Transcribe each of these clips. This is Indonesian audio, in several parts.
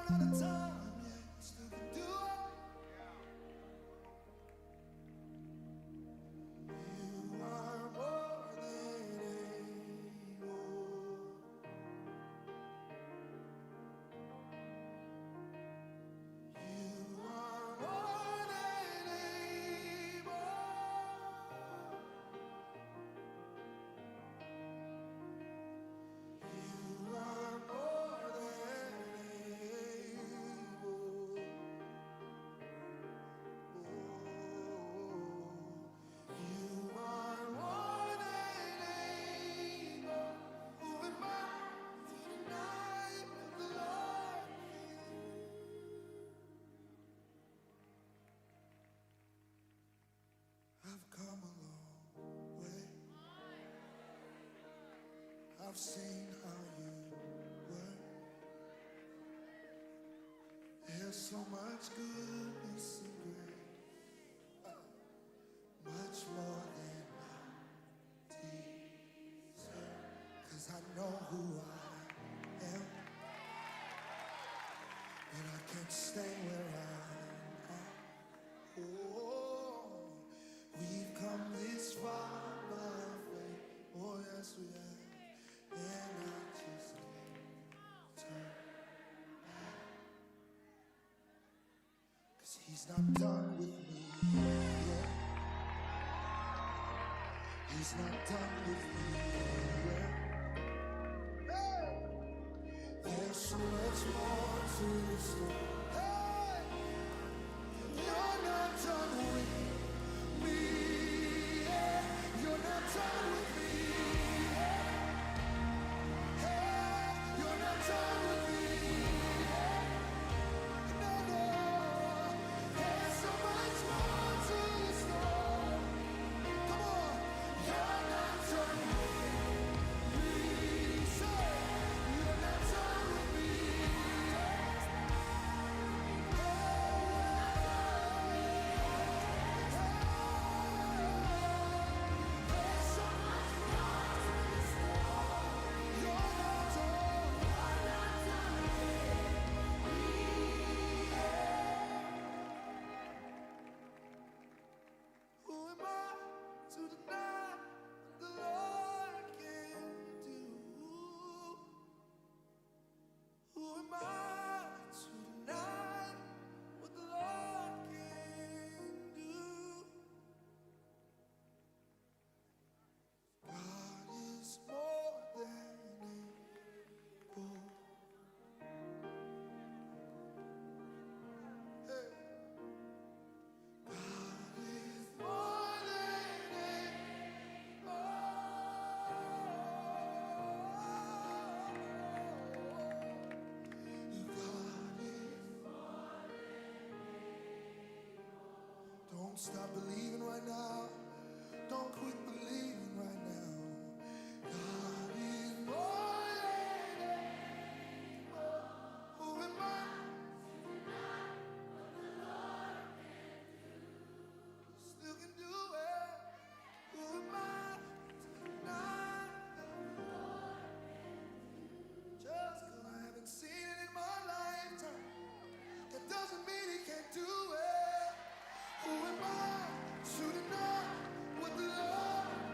out of time, yeah, you still can do it. You are more than able. You are more than able. You are more than able. You are more than able. Who am I to deny the Lord? I've come a long way. I've seen how you work. There's so much goodness and grace, much more than I deserve. 'Cause I know who I am, and I can't stay where I'm at. Oh, we've come this far by faith. Oh, yes, we have. And I just can't turn. 'Cause he's not done with me yet. He's not done with me yet. Hey! There's so much more to the story. Hey! You're not done with me yet. You're not done with me yet. Hey! You're not done with me yet. No, no. There's so much more to the story. Come on. You're not done with me. Say, you're not done with me yet. There's so much more to the story. You're not done. You're not done with me yet. Who am I to deny what the Lord can do? Who am I to deny what the Lord can do? God is more than able. Hey. God is more than able. God is. Don't stop believing right now. Don't quit believing right now. God is more than able. Who am I? Still can do it. Who am I to deny that? Just 'cause I haven't seen it in my lifetime, that doesn't mean he can't do it. Who am I to deny what the Lord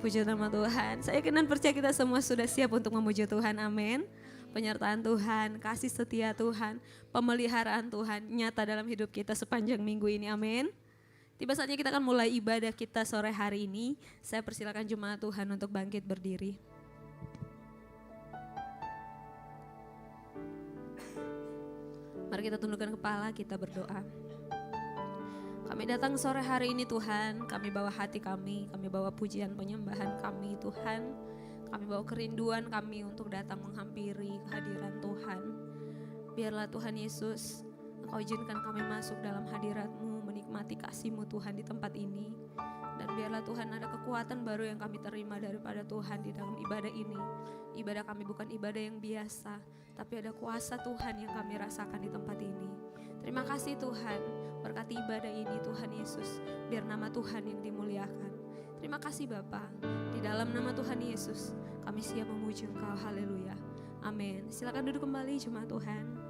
Puji nama Tuhan. Saya yakin dan percaya kita semua sudah siap untuk memuji Tuhan. Amin. Penyertaan Tuhan, kasih setia Tuhan, pemeliharaan Tuhan nyata dalam hidup kita sepanjang minggu ini. Amin. Tiba saatnya kita akan mulai ibadah kita sore hari ini. Saya persilakan jemaat Tuhan untuk bangkit berdiri. Mari kita tundukkan kepala, kita berdoa. Kami datang sore hari ini Tuhan, kami bawa hati kami bawa pujian penyembahan kami Tuhan. Kami bawa kerinduan kami untuk datang menghampiri kehadiran Tuhan. Biarlah Tuhan Yesus, Engkau izinkan kami masuk dalam hadirat-Mu, menikmati kasih-Mu Tuhan di tempat ini. Dan biarlah Tuhan ada kekuatan baru yang kami terima daripada Tuhan di dalam ibadah ini. Ibadah kami bukan ibadah yang biasa, tapi ada kuasa Tuhan yang kami rasakan di tempat ini. Terima kasih Tuhan, berkati ibadah ini Tuhan Yesus, biar nama Tuhan yang dimuliakan. Terima kasih Bapa, di dalam nama Tuhan Yesus kami siap memuji Engkau, haleluya, amin. Silakan duduk kembali jemaat Tuhan.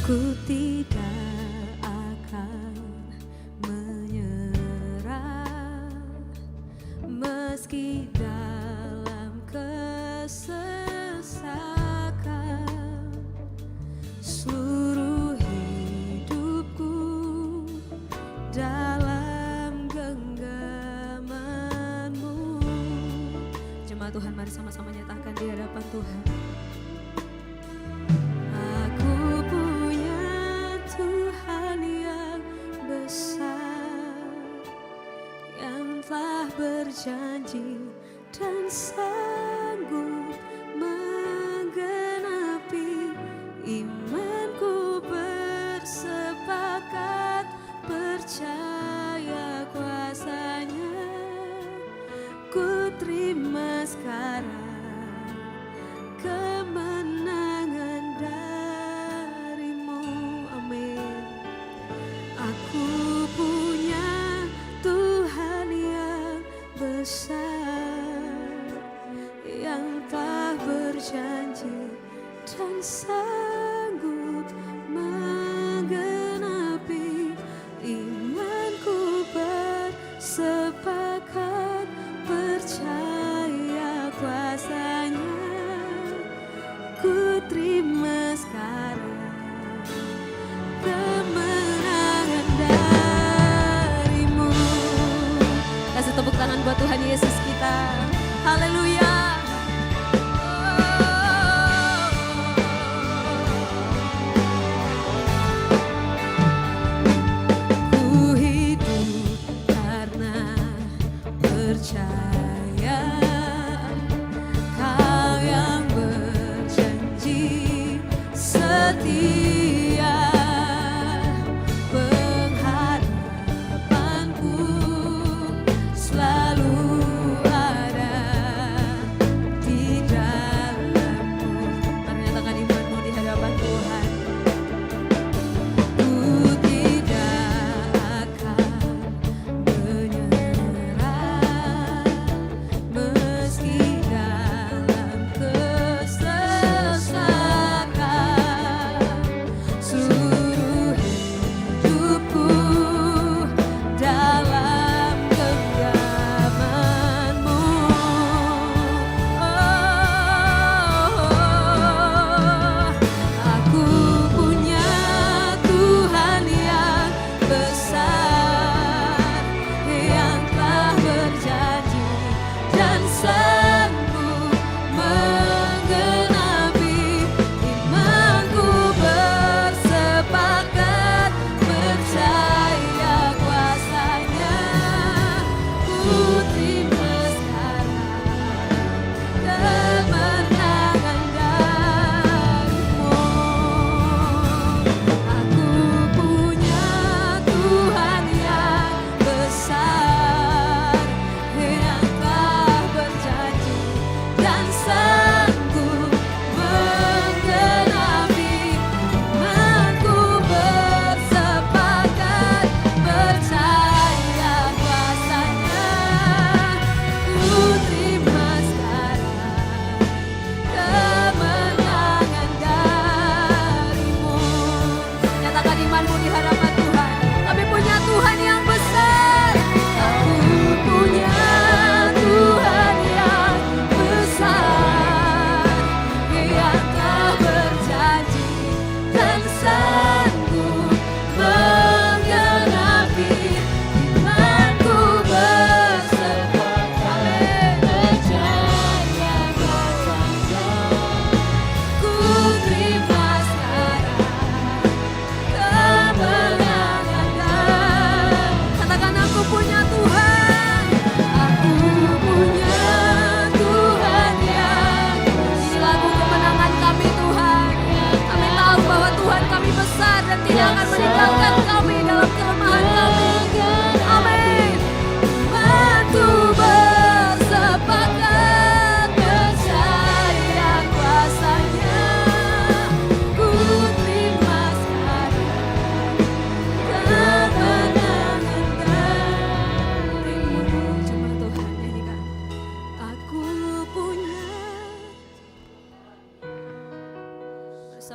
Ku tidak akan menyerah meski dalam kesesakan. Seluruh hidupku dalam genggaman-Mu. Jemaat Tuhan, mari sama-sama nyatakan di hadapan Tuhan. Berjanji dan sanggup menggenapi, imanku bersepakat percaya kuasa-Nya. Ku terima sekarang kemenangan dari-Mu, amin. Aku punya Tuhan yang besar, yang telah berjanji dan sanggup menggenapi, imanku bersepakat percaya kuasa-Nya. Ku terima sekarang kemenangan dari-Mu. Kasih tepuk tangan buat Tuhan Yesus kita. Haleluya. Ku hidup karena percaya, Kau yang berjanji setia. Pengharapanku selalu ada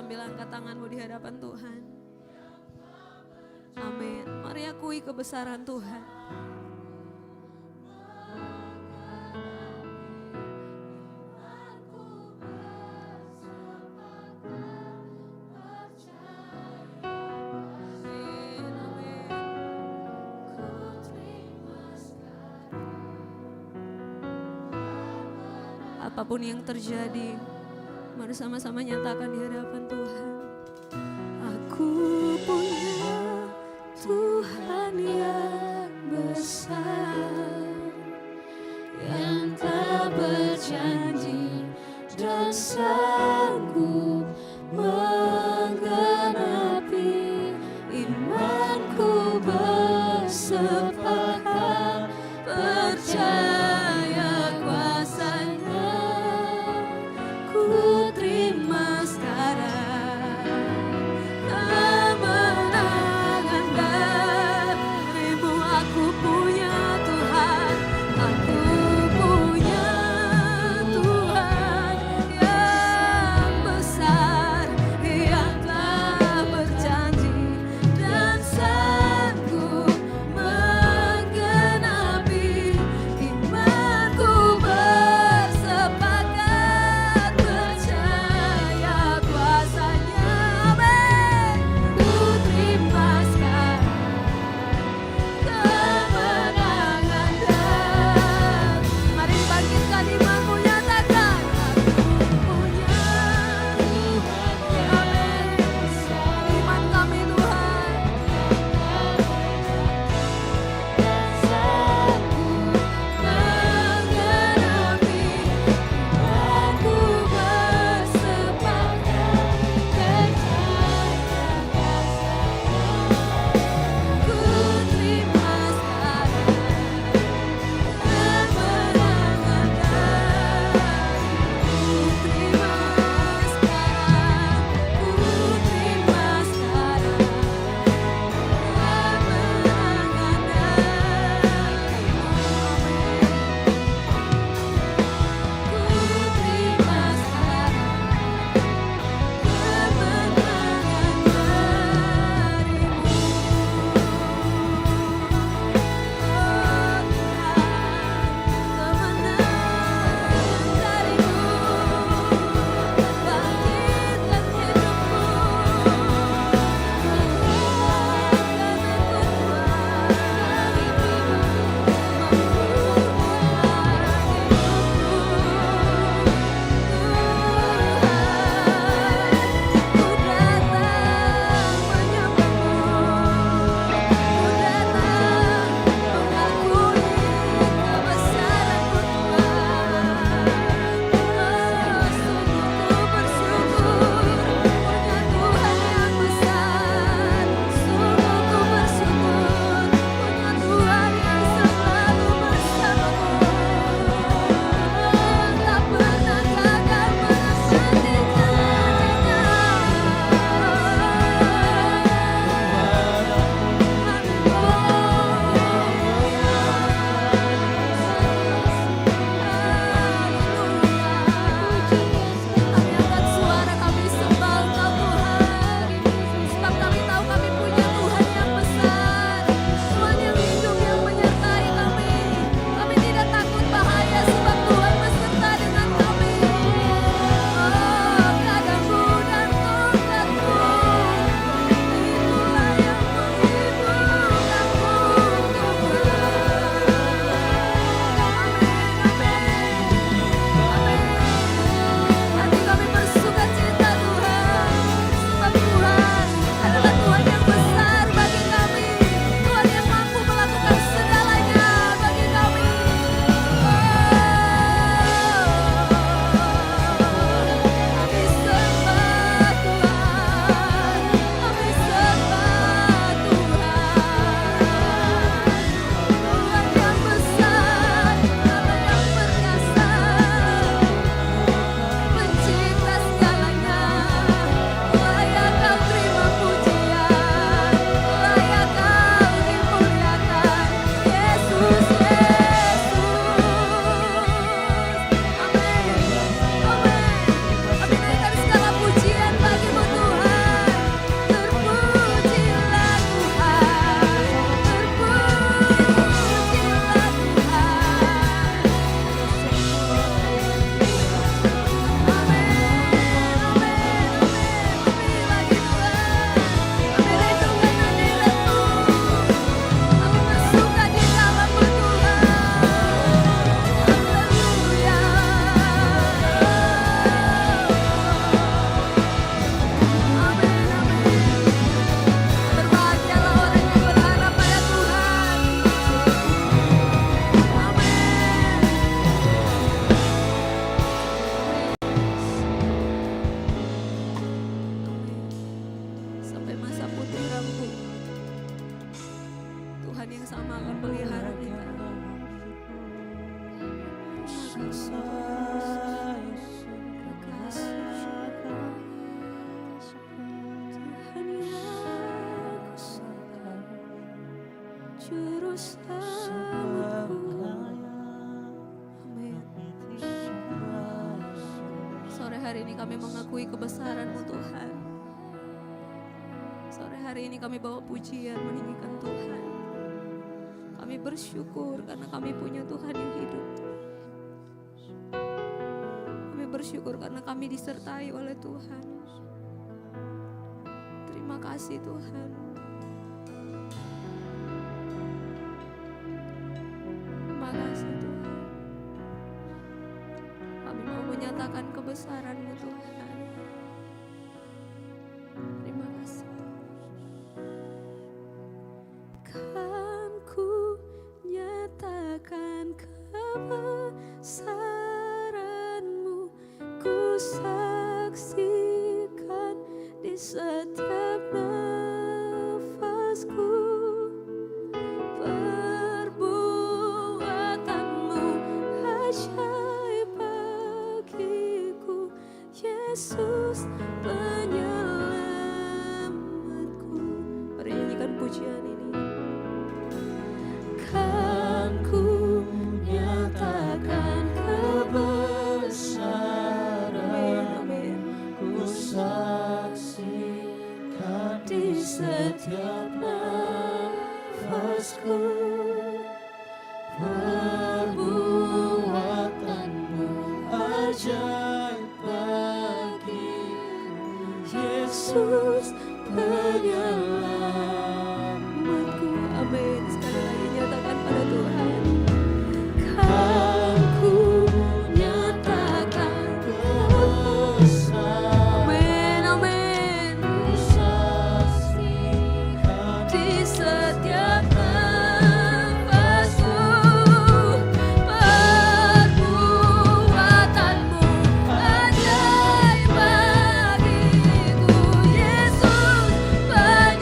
sambil angkat tanganmu di hadapan Tuhan. Amin. Mari akui kebesaran Tuhan. Apapun yang terjadi, mari sama-sama nyatakan di hadapan Tuhan. Aku punya Tuhan yang besar, yang tak berjanji dan sanggup menggenapi imanku, bersepakat percaya kuasa-Nya. Ku terima sekarang kemenangan darimu. Aku punya Tuhan, aku punya Tuhan yang besar, yang telah berjanji dan sanggup menggenapi imanku, bersepakat percaya kuasa-Nya. Amin. Ku terima sekarang kemenangan dan mari bangkitkan imanmu, nyatakan aku punya Tuhan. Amin. Iman kami Tuhan sanggup menggenapi imanku, bersepakat percaya kuasa-Nya. Ku terima sekarang kemenangan Juru selamatku. Amin. Sore hari ini kami mengakui kebesaran-Mu Tuhan. Sore hari ini kami bawa pujian meninggikan Tuhan. Kami bersyukur karena kami punya Tuhan yang hidup. Kami bersyukur karena kami disertai oleh Tuhan. Terima kasih Tuhan. Terima kasih Tuhan. Kami mau menyatakan kebesaran-Mu Tuhan. Terima kasih. Kan ku nyatakan kebesaran-Mu, ku saksikan di setiap nafasku. Perbuatan-Mu ajaib bagiku, Yesus penyelamatku. Mari nyanyikan pujian ini. Kan ku nyatakan kebesaran, Ku saksikan di setiap nafasku. Perbuatan-Mu ajaib bagiku, Yesus penyelamatku. Amin. Sekali lagi nyatakan pada Tuhan. Kan ku nyatakan kebesaran, Amin, amin. ku saksikan Di setiap nafasku, perbuatan-Mu ajaib bagiku, Yesus penyelamatku.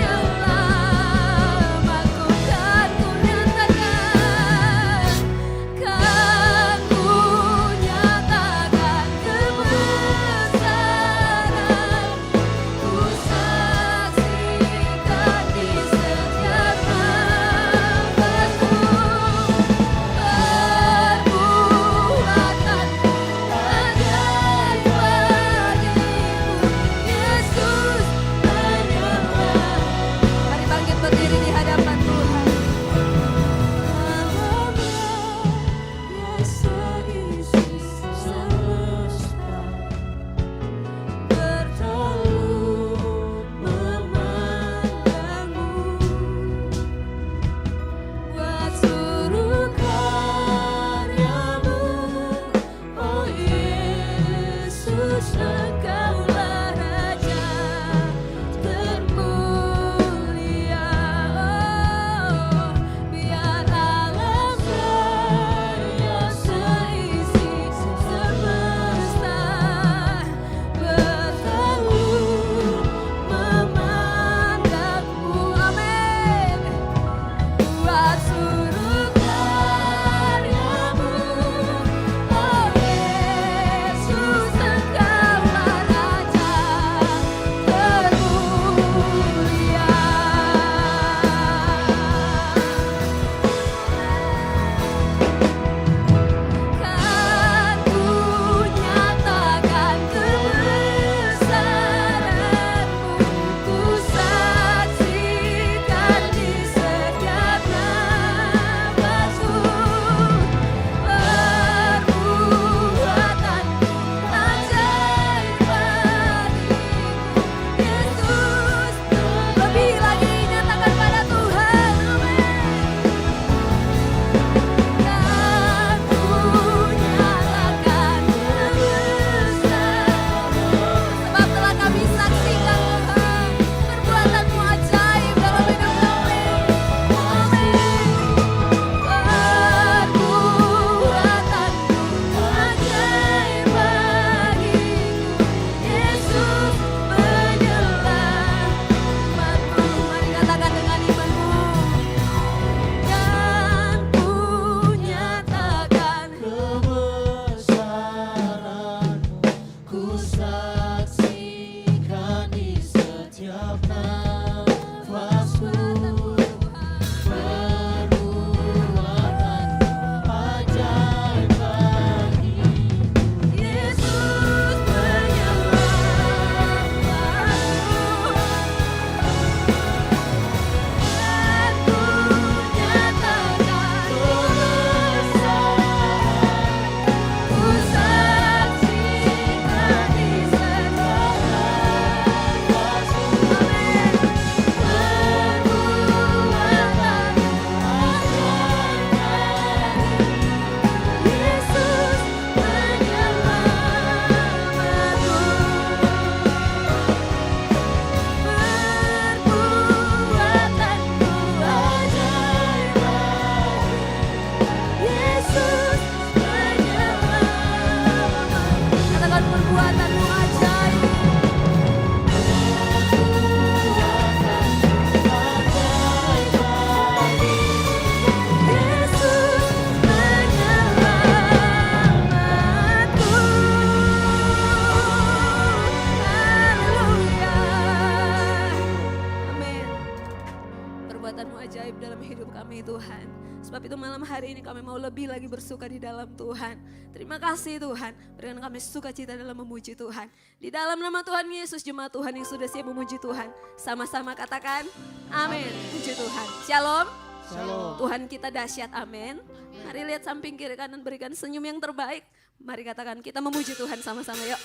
kami Tuhan. Sebab itu malam hari ini kami mau lebih lagi bersuka di dalam Tuhan. Terima kasih Tuhan, berikan kami sukacita dalam memuji Tuhan. Di dalam nama Tuhan Yesus, jemaat Tuhan yang sudah siap memuji Tuhan. Sama-sama katakan, amin. Puji Tuhan. Shalom. Shalom. Tuhan kita dahsyat, amin. Mari lihat samping kiri kanan, berikan senyum yang terbaik. Mari katakan kita memuji Tuhan sama-sama, yuk.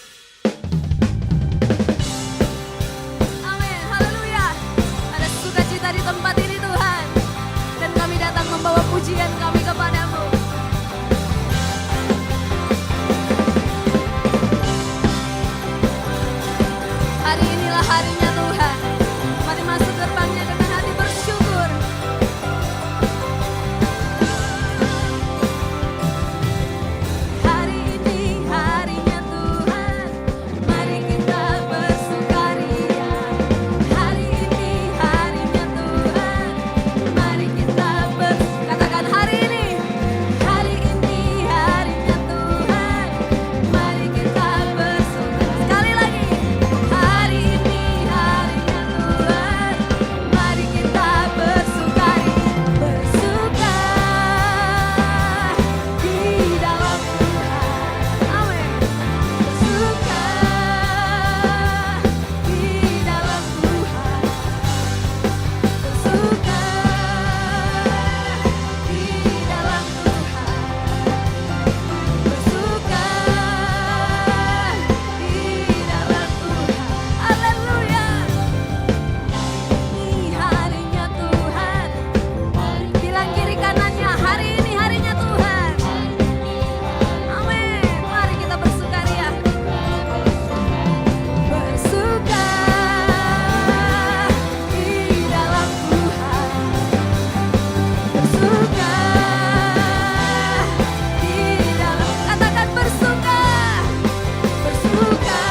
Amin, haleluya. Ada sukacita di tempat ini Tuhan. Dan kami datang membawa pujian kami kepadamu. Hari inilah harinya Tuhan. Mari masuk gerbangnya dengan hati bersyukur. Hari ini harinya Tuhan. Mari kita bersukaria. Hari ini harinya Tuhan. Mari kita katakan hari ini. Hari ini harinya Tuhan. Mari kita bersukaria. Sekali lagi. Hari ini harinya Tuhan. Mari kita bersukaria. Bersuka di dalam Tuhan. Amin. Bersuka di dalam Tuhan. Bersuka di dalam Tuhan. Bersuka di dalam Tuhan. Haleluya. Ini harinya Tuhan. Bilang kiri kanannya, hari ini harinya Tuhan. Amin. Mari kita bersukaria. Bersuka di dalam Tuhan. Bersuka di dalam. Katakan bersuka. Bersuka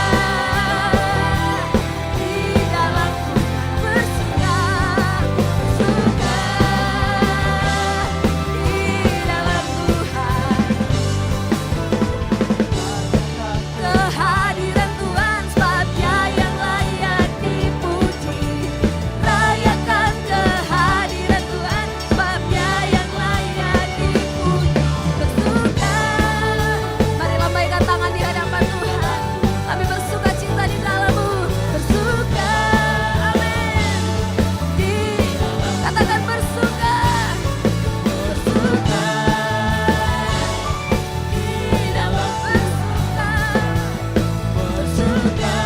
di dalam Tuhan. Bersuka. Bersuka di dalam Tuhan. Kehadiran Tuhan sebab Dia yang layak dipuji. Rayakan kehadiran Tuhan sebab Dia yang layak dipuji. Bersuka. Mari lambaikan tangan di hadapan Tuhan. Kami bersuka cita di dalam-Mu. Bersuka. Amin. Katakan bersuka. Bersuka. Di dalam bersuka. Bersuka.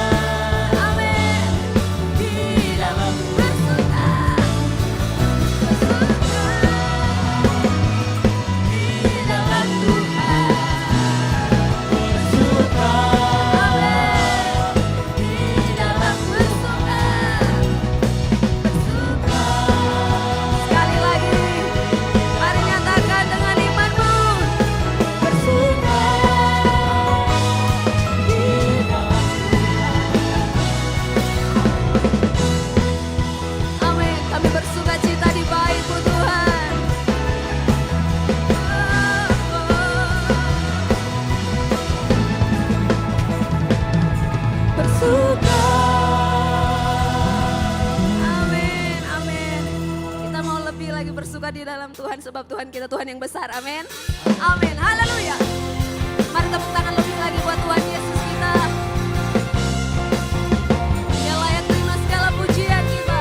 Amin. Di dalam bersuka. Bersuka. Di dalam Tuhan. Bersuka. Amin. Di dalam bersuka. Bersuka. Sekali lagi. Mari nyatakan dengan imanmu. Bersuka. Di dalam Amin. Kami bersuka cita di bait-Mu Tuhan. Bersuka. Amin. Amin. Kita mau lebih lagi bersuka di dalam Tuhan sebab Tuhan kita Tuhan yang besar. Amin. Amin. Haleluya. Mari tepuk tangan lebih lagi buat Tuhan Yesus kita. Dia layak terima segala pujian kita.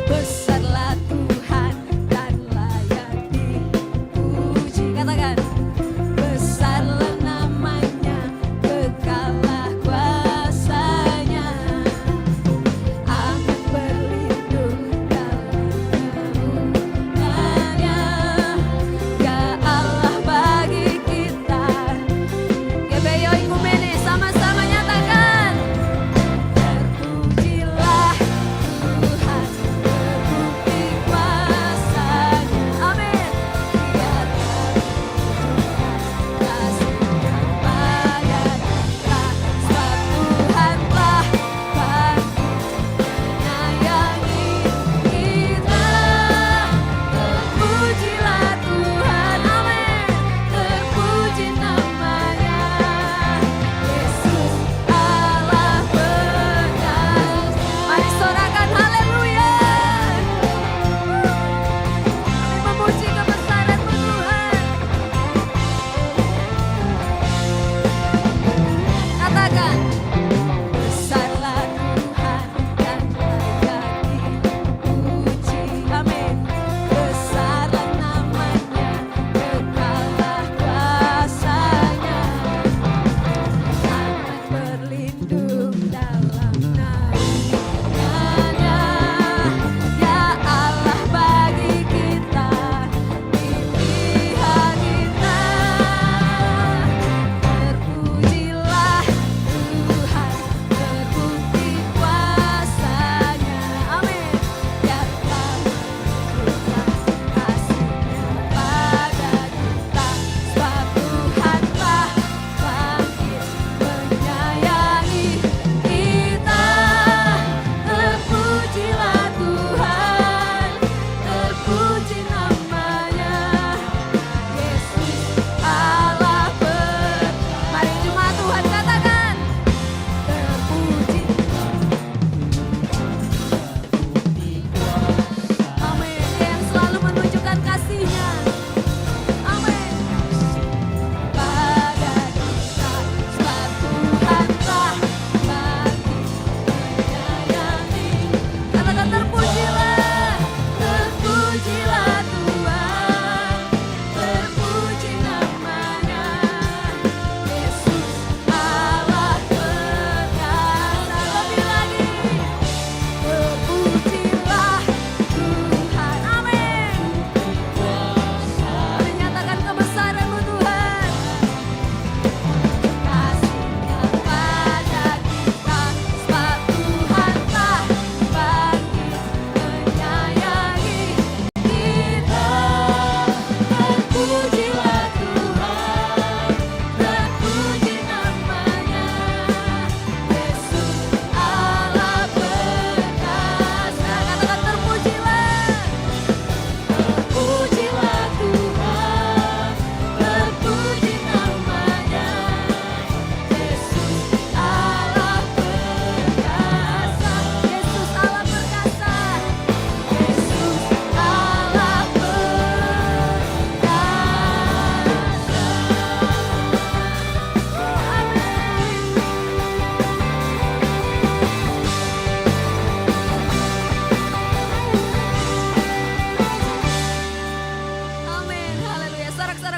Besarlah Tuhan dan layak dipuji. Katakan. Besarlah namanya, kekallah kuasanya. Akan berlindung dalam naungan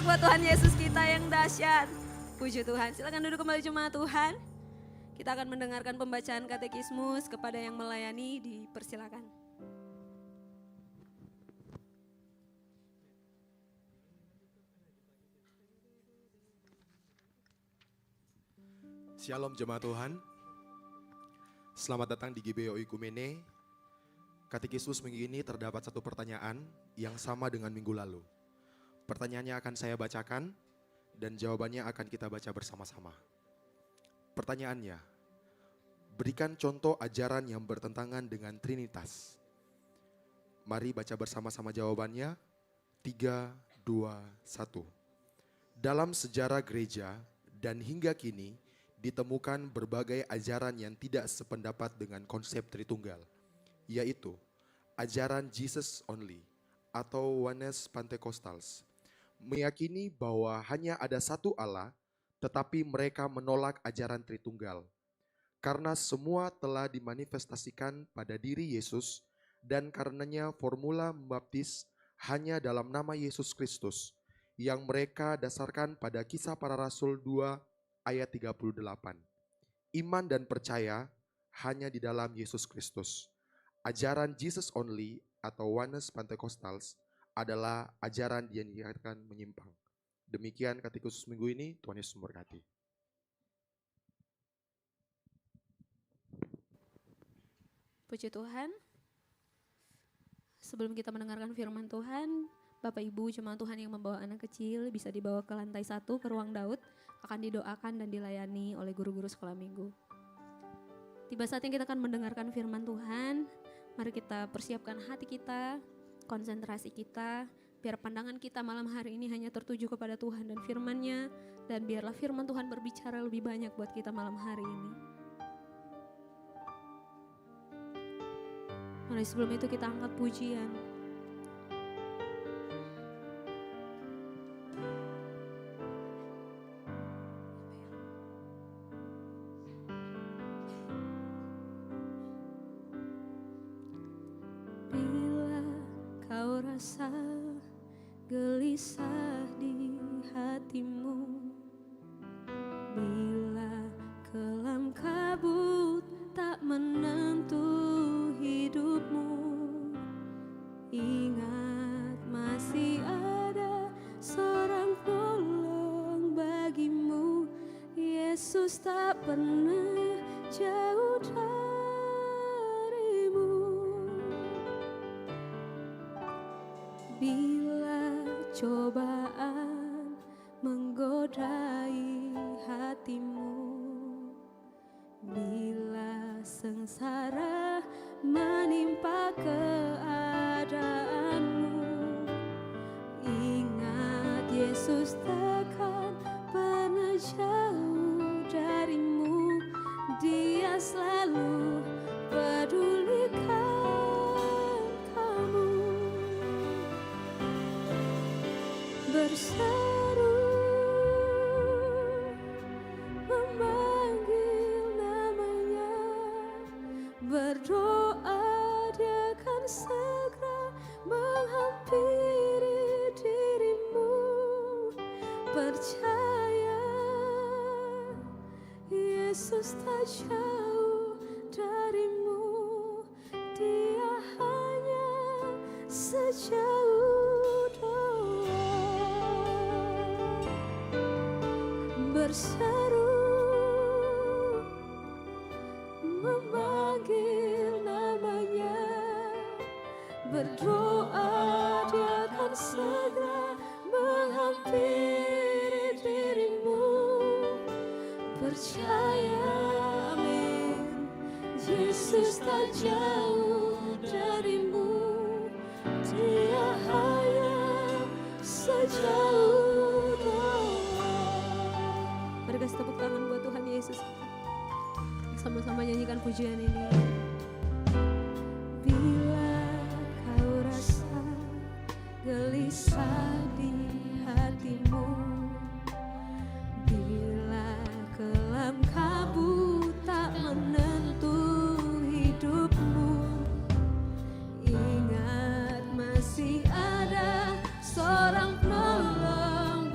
buat Tuhan Yesus kita yang dahsyat. Puji Tuhan. Silakan duduk kembali jemaat Tuhan. Kita akan mendengarkan pembacaan katekismus kepada yang melayani, dipersilakan. Shalom jemaat Tuhan. Selamat datang di GBO Ikumene. Katekismus minggu ini terdapat satu pertanyaan yang sama dengan minggu lalu. Pertanyaannya akan saya bacakan dan jawabannya akan kita baca bersama-sama. Pertanyaannya, berikan contoh ajaran yang bertentangan dengan Trinitas. Mari baca bersama-sama jawabannya. 3, 2, 1. Dalam sejarah gereja dan hingga kini ditemukan berbagai ajaran yang tidak sependapat dengan konsep Tritunggal, yaitu ajaran Jesus Only atau Oneness Pentecostals, meyakini bahwa hanya ada satu Allah, tetapi mereka menolak ajaran Tritunggal. Karena semua telah dimanifestasikan pada diri Yesus dan karenanya formula membaptis hanya dalam nama Yesus Kristus yang mereka dasarkan pada Kisah Para Rasul 2 ayat 38. Iman dan percaya hanya di dalam Yesus Kristus. Ajaran Jesus Only atau Oneness Pentecostals adalah ajaran yang dikatakan menyimpang. Demikian katekismus minggu ini, Tuhan Yesus memberkati. Puji Tuhan. Sebelum kita mendengarkan firman Tuhan, Bapak Ibu jemaat Tuhan yang membawa anak kecil bisa dibawa ke lantai 1 ke ruang Daud, akan didoakan dan dilayani oleh guru-guru sekolah minggu. Tiba saatnya kita akan mendengarkan firman Tuhan. Mari kita persiapkan hati kita, konsentrasi kita, biar pandangan kita malam hari ini hanya tertuju kepada Tuhan dan firman-Nya, dan biarlah firman Tuhan berbicara lebih banyak buat kita malam hari ini. Mari sebelum itu kita angkat pujian. Bila kau rasa gelisah di hatimu, bila kelam kabut tak menentu hidupmu, ingat masih ada seorang penolong bagimu. Yesus tak pernah jauh darimu. Bila cobaan menggodai hatimu, bila sengsara menimpa keadaanmu, ingat Yesus takkan pernah jauh darimu. Dia selalu pedulikan kamu. Berseru memanggil namanya, berdoa Dia akan segera menghampiri dirimu. Percaya Yesus tak jauh darimu, Dia hanya sejauh doa. Berseru memanggil namanya, berdoa Dia akan segera menghampiri dirimu. Percaya, amin, Yesus tak jauh darimu, Dia hanya sejauh doa. Mari kasih tepuk tangan buat Tuhan Yesus. Sama-sama nyanyikan pujian ini. Bila kau rasa gelisah di hatimu, bila kelam kabut tak menentu hidupmu, ingat masih ada seorang penolong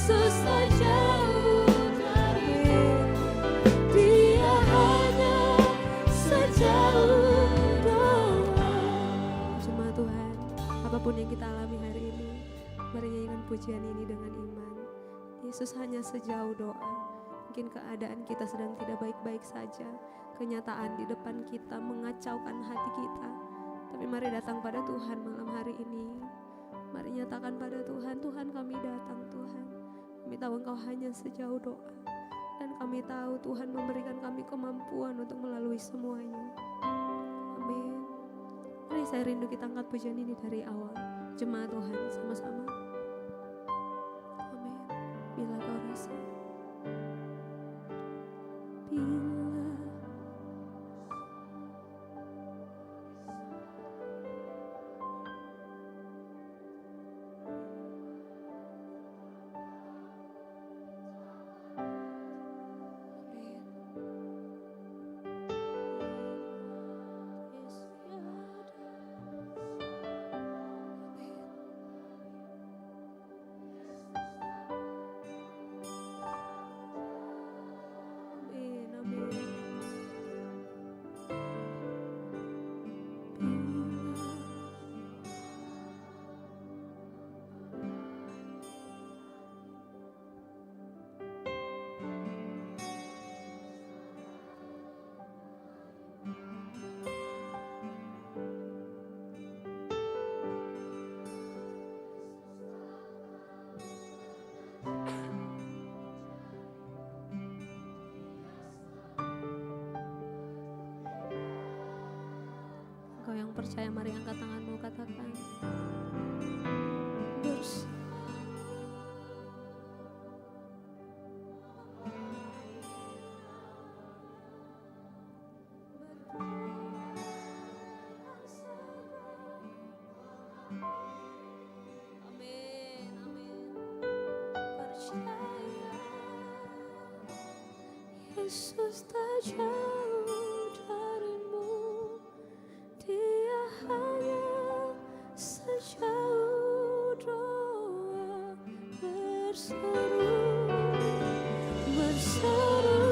Yesus tak jauh dari, Dia hanya sejauh doa. Jemaat Tuhan, apapun yang kita alami hari ini, mari nyanyikan pujian ini dengan iman. Yesus hanya sejauh doa. Mungkin keadaan kita sedang tidak baik-baik saja, kenyataan di depan kita mengacaukan hati kita, tapi mari datang pada Tuhan malam hari ini. Mari nyatakan pada Tuhan, Tuhan kami datang Tuhan. Kami tahu Engkau hanya sejauh doa, dan kami tahu Tuhan memberikan kami kemampuan untuk melalui semuanya. Amin. Mari saya rindu kita angkat pujian ini dari awal. Jemaat Tuhan sama-sama. Amin. Bila kau rasa, bila Engkau yang percaya, mari angkat tanganmu, katakan amin, amin. Percaya Yesus tak jauh darimu, Dia hanya sejauh doa. Berseru,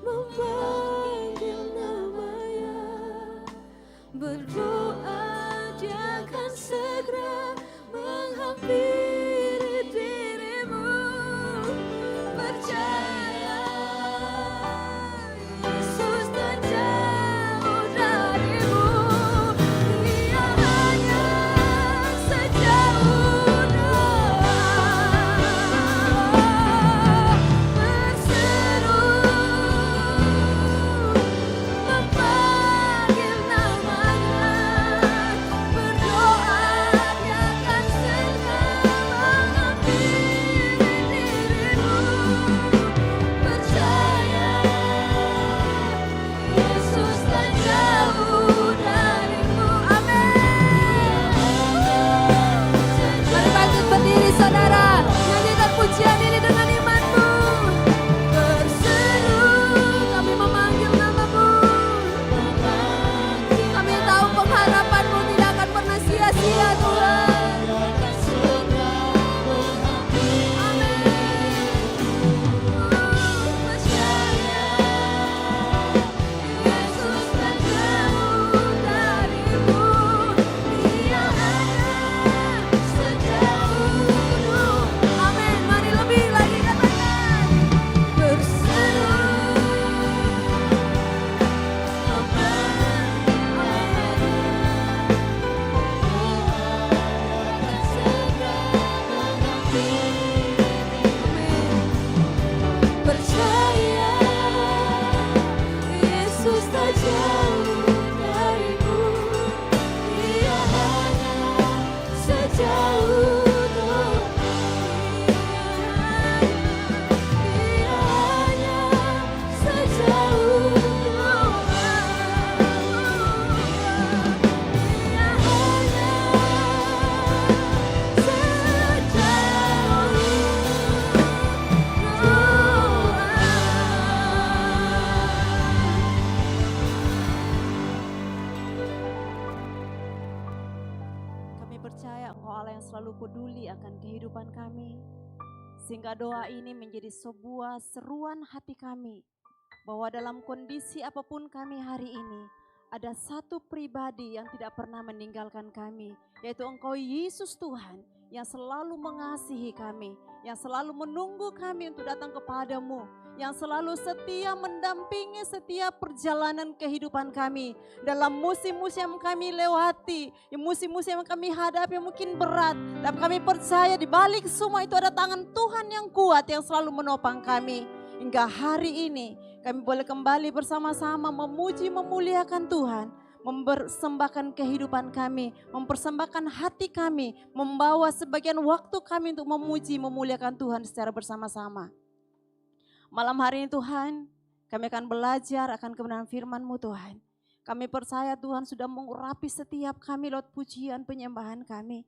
memanggil namanya, berdoa Dia akan segera menghampiri dirimu. Percaya Yesus tak jauh darimu, Dia hanya sejauh doa. Berseru, memanggil namanya, berdoa Dia akan segera menghampiri dirimu. Percaya Yesus tak jauh darimu. Amin. Mari bangkit berdiri saudara, nyanyikan pujian ini dengan imanmu. Berseru, kami memanggil namamu. Kami tahu pengharapanmu tidak akan pernah sia-sia Tuhan. Yesus tak jauh darimu, Dia hanya sejauh doa. Amin. Mari lebih lagi katakan. Berseru, Kami percaya Engkau Allah yang selalu peduli akan kehidupan kami. Sehingga doa ini menjadi sebuah seruan hati kami. Bahwa dalam kondisi apapun kami hari ini, ada satu pribadi yang tidak pernah meninggalkan kami, yaitu Engkau Yesus Tuhan yang selalu mengasihi kami, yang selalu menunggu kami untuk datang kepadamu, yang selalu setia mendampingi setiap perjalanan kehidupan kami. Dalam musim-musim yang kami lewati, musim-musim yang kami hadapi mungkin berat, tapi kami percaya di balik semua itu ada tangan Tuhan yang kuat yang selalu menopang kami. Hingga hari ini kami boleh kembali bersama-sama memuji memuliakan Tuhan, mempersembahkan kehidupan kami, mempersembahkan hati kami, membawa sebagian waktu kami untuk memuji memuliakan Tuhan secara bersama-sama. Malam hari ini Tuhan, kami akan belajar akan kebenaran firman-Mu Tuhan. Kami percaya Tuhan sudah mengurapi setiap kami lewat pujian penyembahan kami.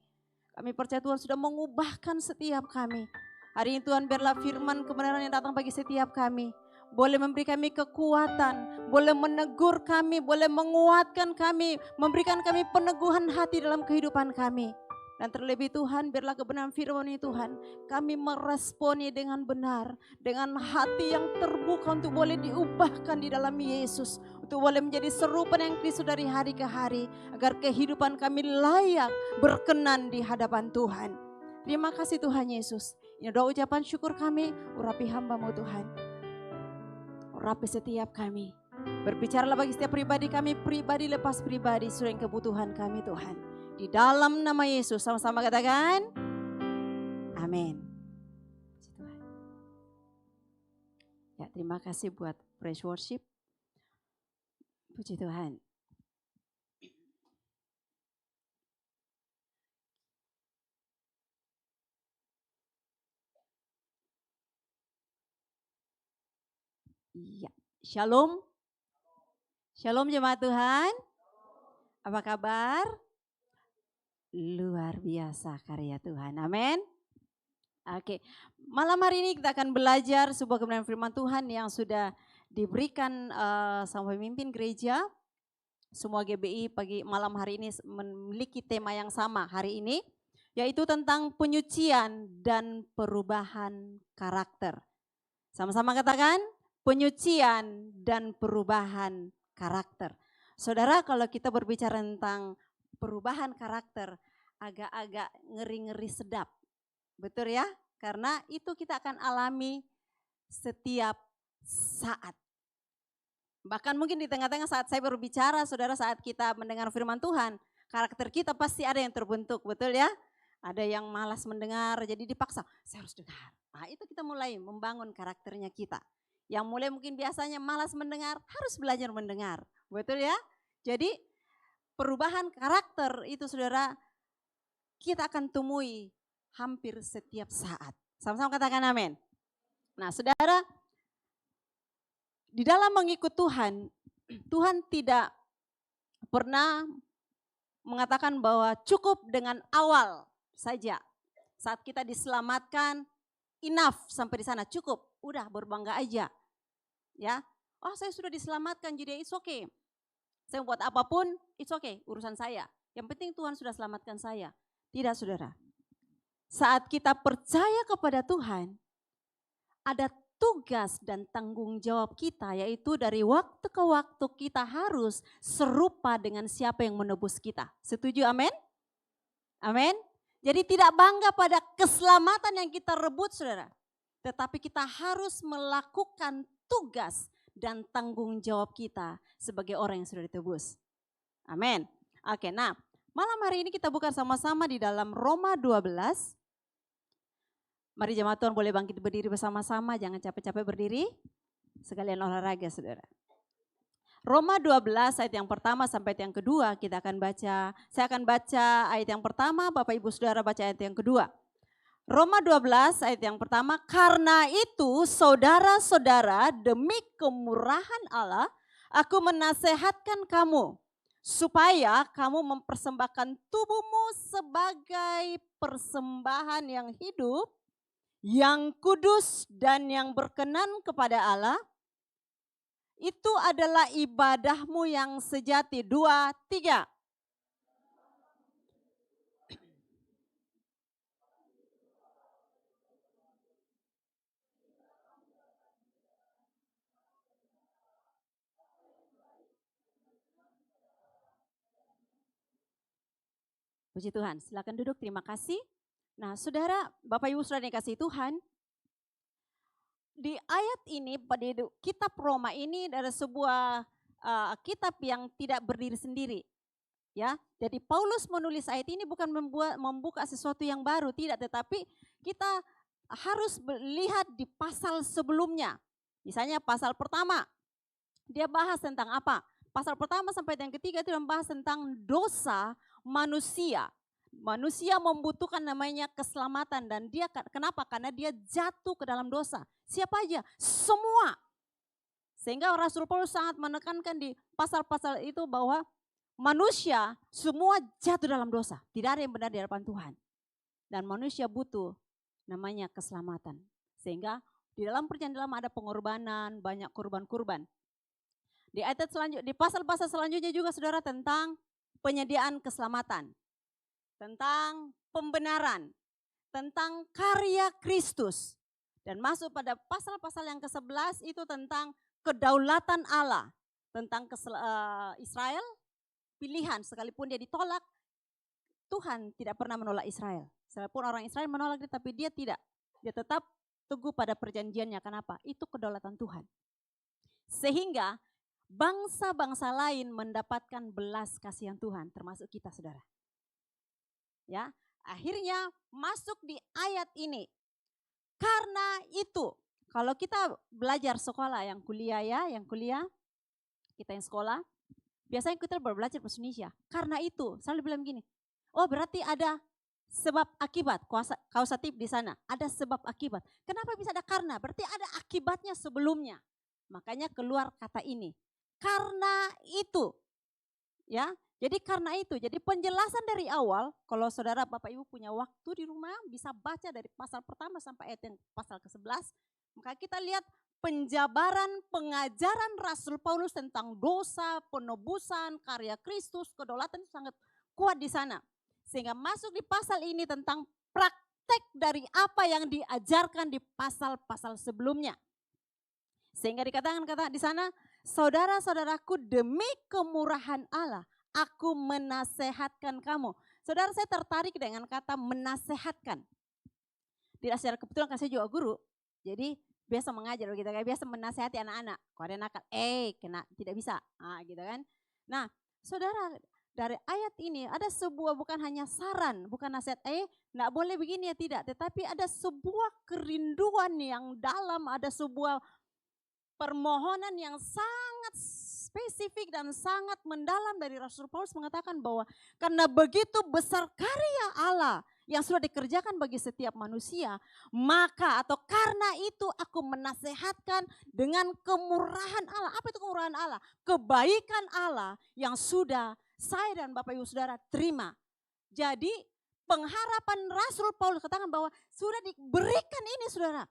Kami percaya Tuhan sudah mengubahkan setiap kami. Hari ini Tuhan biarlah firman kebenaran yang datang bagi setiap kami. Boleh memberi kami kekuatan, boleh menegur kami, boleh menguatkan kami, memberikan kami peneguhan hati dalam kehidupan kami. Dan terlebih Tuhan, biarlah kebenaran firman ini Tuhan, kami meresponi dengan benar, dengan hati yang terbuka untuk boleh diubahkan di dalam Yesus. Untuk boleh menjadi serupa yang Kristus dari hari ke hari, agar kehidupan kami layak berkenan di hadapan Tuhan. Terima kasih Tuhan Yesus. Ini doa ucapan syukur kami, urapi hamba-Mu Tuhan. Urapi setiap kami. Berbicaralah bagi setiap pribadi kami, pribadi lepas pribadi, sesuai dengan kebutuhan kami Tuhan. Di dalam nama Yesus, sama-sama katakan, amin. Ya, terima kasih buat praise worship. Puji Tuhan. Iya, shalom. Shalom jemaat Tuhan. Apa kabar? Luar biasa karya Tuhan. Amin. Oke, malam hari ini kita akan belajar sebuah kebenaran firman Tuhan yang sudah diberikan sama pemimpin gereja. Semua GBI pagi malam hari ini memiliki tema yang sama hari ini, yaitu tentang penyucian dan perubahan karakter. Sama-sama katakan, penyucian dan perubahan karakter. Saudara, kalau kita berbicara tentang perubahan karakter, agak-agak ngeri-ngeri sedap. Betul ya? Karena itu kita akan alami setiap saat. Bahkan mungkin di tengah-tengah saat saya berbicara, saudara, saat kita mendengar firman Tuhan, karakter kita pasti ada yang terbentuk, betul ya? Ada yang malas mendengar, jadi dipaksa, saya harus dengar. Nah, itu kita mulai membangun karakternya kita. Yang mulai mungkin biasanya malas mendengar, harus belajar mendengar. Betul ya? Jadi perubahan karakter itu saudara, kita akan temui hampir setiap saat. Sama-sama katakan amin. Nah saudara, di dalam mengikut Tuhan, Tuhan tidak pernah mengatakan bahwa cukup dengan awal saja. Saat kita diselamatkan, enough sampai di sana, cukup, udah berbangga aja. Ya, oh saya sudah diselamatkan jadi it's okay. Saya buat apapun, it's okay, urusan saya. Yang penting Tuhan sudah selamatkan saya. Tidak saudara. Saat kita percaya kepada Tuhan, ada tugas dan tanggung jawab kita, yaitu dari waktu ke waktu kita harus serupa dengan siapa yang menebus kita. Setuju amin? Amin? Jadi tidak bangga pada keselamatan yang kita rebut saudara. Tetapi kita harus melakukan tugas dan tanggung jawab kita sebagai orang yang sudah ditebus. Amin. Oke, nah malam hari ini kita buka sama-sama di dalam Roma 12. Mari jemaat Tuhan boleh bangkit berdiri bersama-sama, jangan capek-capek berdiri. Sekalian olahraga saudara. Roma 12 ayat yang pertama sampai ayat yang kedua kita akan baca. Saya akan baca ayat yang pertama, Bapak Ibu Saudara baca ayat yang kedua. Roma 12 ayat yang pertama, karena itu saudara-saudara demi kemurahan Allah, aku menasehatkan kamu supaya kamu mempersembahkan tubuhmu sebagai persembahan yang hidup, yang kudus dan yang berkenan kepada Allah. Itu adalah ibadahmu yang sejati. 2, 3. Puji Tuhan, silakan duduk, terima kasih. Nah saudara, Bapak Ibu saudara yang kasih Tuhan, di ayat ini pada kitab Roma ini ada sebuah kitab yang tidak berdiri sendiri. Ya, jadi Paulus menulis ayat ini bukan membuka sesuatu yang baru, tidak, tetapi kita harus melihat di pasal sebelumnya. Misalnya pasal pertama, dia bahas tentang apa? Pasal pertama sampai yang ketiga itu membahas tentang dosa manusia. Manusia membutuhkan namanya keselamatan dan dia kenapa? Karena dia jatuh ke dalam dosa. Siapa aja? Semua. Sehingga Rasul Paulus sangat menekankan di pasal-pasal itu bahwa manusia semua jatuh dalam dosa. Tidak ada yang benar di hadapan Tuhan. Dan manusia butuh namanya keselamatan. Sehingga di dalam perjanjian lama ada pengorbanan, banyak kurban-kurban. Di ayat selanjutnya, di pasal-pasal selanjutnya juga saudara tentang penyediaan keselamatan. Tentang pembenaran, tentang karya Kristus. Dan masuk pada pasal-pasal yang ke-11 itu tentang kedaulatan Allah. Tentang Israel, pilihan sekalipun dia ditolak, Tuhan tidak pernah menolak Israel. Sekalipun orang Israel menolak dia, tapi dia tidak. Dia tetap teguh pada perjanjiannya. Kenapa? Itu kedaulatan Tuhan. Sehingga bangsa-bangsa lain mendapatkan belas kasihan Tuhan, termasuk kita saudara. Ya, akhirnya masuk di ayat ini. Karena itu, kalau kita belajar sekolah yang kuliah kita yang sekolah, biasanya kita belajar bahasa Indonesia. Karena itu, selalu bilang gini, oh berarti ada sebab akibat, kausatif di sana, ada sebab akibat. Kenapa bisa ada karena? Berarti ada akibatnya sebelumnya. Makanya keluar kata ini, karena itu, ya. Jadi karena itu, jadi penjelasan dari awal, kalau saudara Bapak Ibu punya waktu di rumah, bisa baca dari pasal pertama sampai ayat yang pasal ke-11, maka kita lihat penjabaran pengajaran Rasul Paulus tentang dosa, penebusan, karya Kristus, kedaulatan sangat kuat di sana. Sehingga masuk di pasal ini tentang praktek dari apa yang diajarkan di pasal-pasal sebelumnya. Sehingga dikatakan di sana, saudara-saudaraku demi kemurahan Allah, aku menasehatkan kamu. Saudara, saya tertarik dengan kata menasehatkan. Tidak secara kebetulan saya juga guru. Jadi biasa mengajar gitu kan, biasa menasehati anak-anak. Kalau ada nakal, kena tidak bisa. Gitu kan. Nah, saudara, dari ayat ini ada sebuah bukan hanya saran, bukan nasihat, enggak boleh begini ya tidak, tetapi ada sebuah kerinduan yang dalam, ada sebuah permohonan yang sangat spesifik dan sangat mendalam dari Rasul Paulus mengatakan bahwa karena begitu besar karya Allah yang sudah dikerjakan bagi setiap manusia, maka atau karena itu aku menasehatkan dengan kemurahan Allah. Apa itu kemurahan Allah? Kebaikan Allah yang sudah saya dan Bapak Ibu Saudara terima. Jadi pengharapan Rasul Paulus katakan bahwa sudah diberikan ini saudara.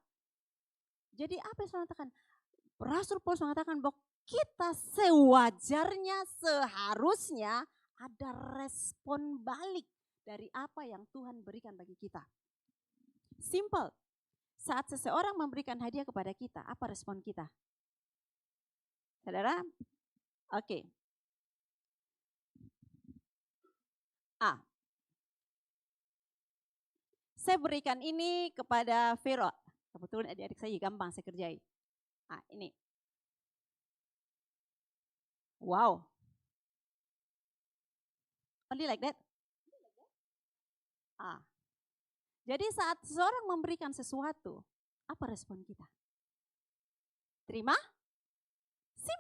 Jadi apa yang saya katakan? Rasul Paulus mengatakan bahwa kita sewajarnya, seharusnya ada respon balik dari apa yang Tuhan berikan bagi kita. Simple. Saat seseorang memberikan hadiah kepada kita, apa respon kita? Saudara? Oke. Saya berikan ini kepada Vero. Kebetulan adik-adik saya gampang saya kerjai. Ini. Wow. Only like that? Jadi saat seseorang memberikan sesuatu, apa respon kita? Terima?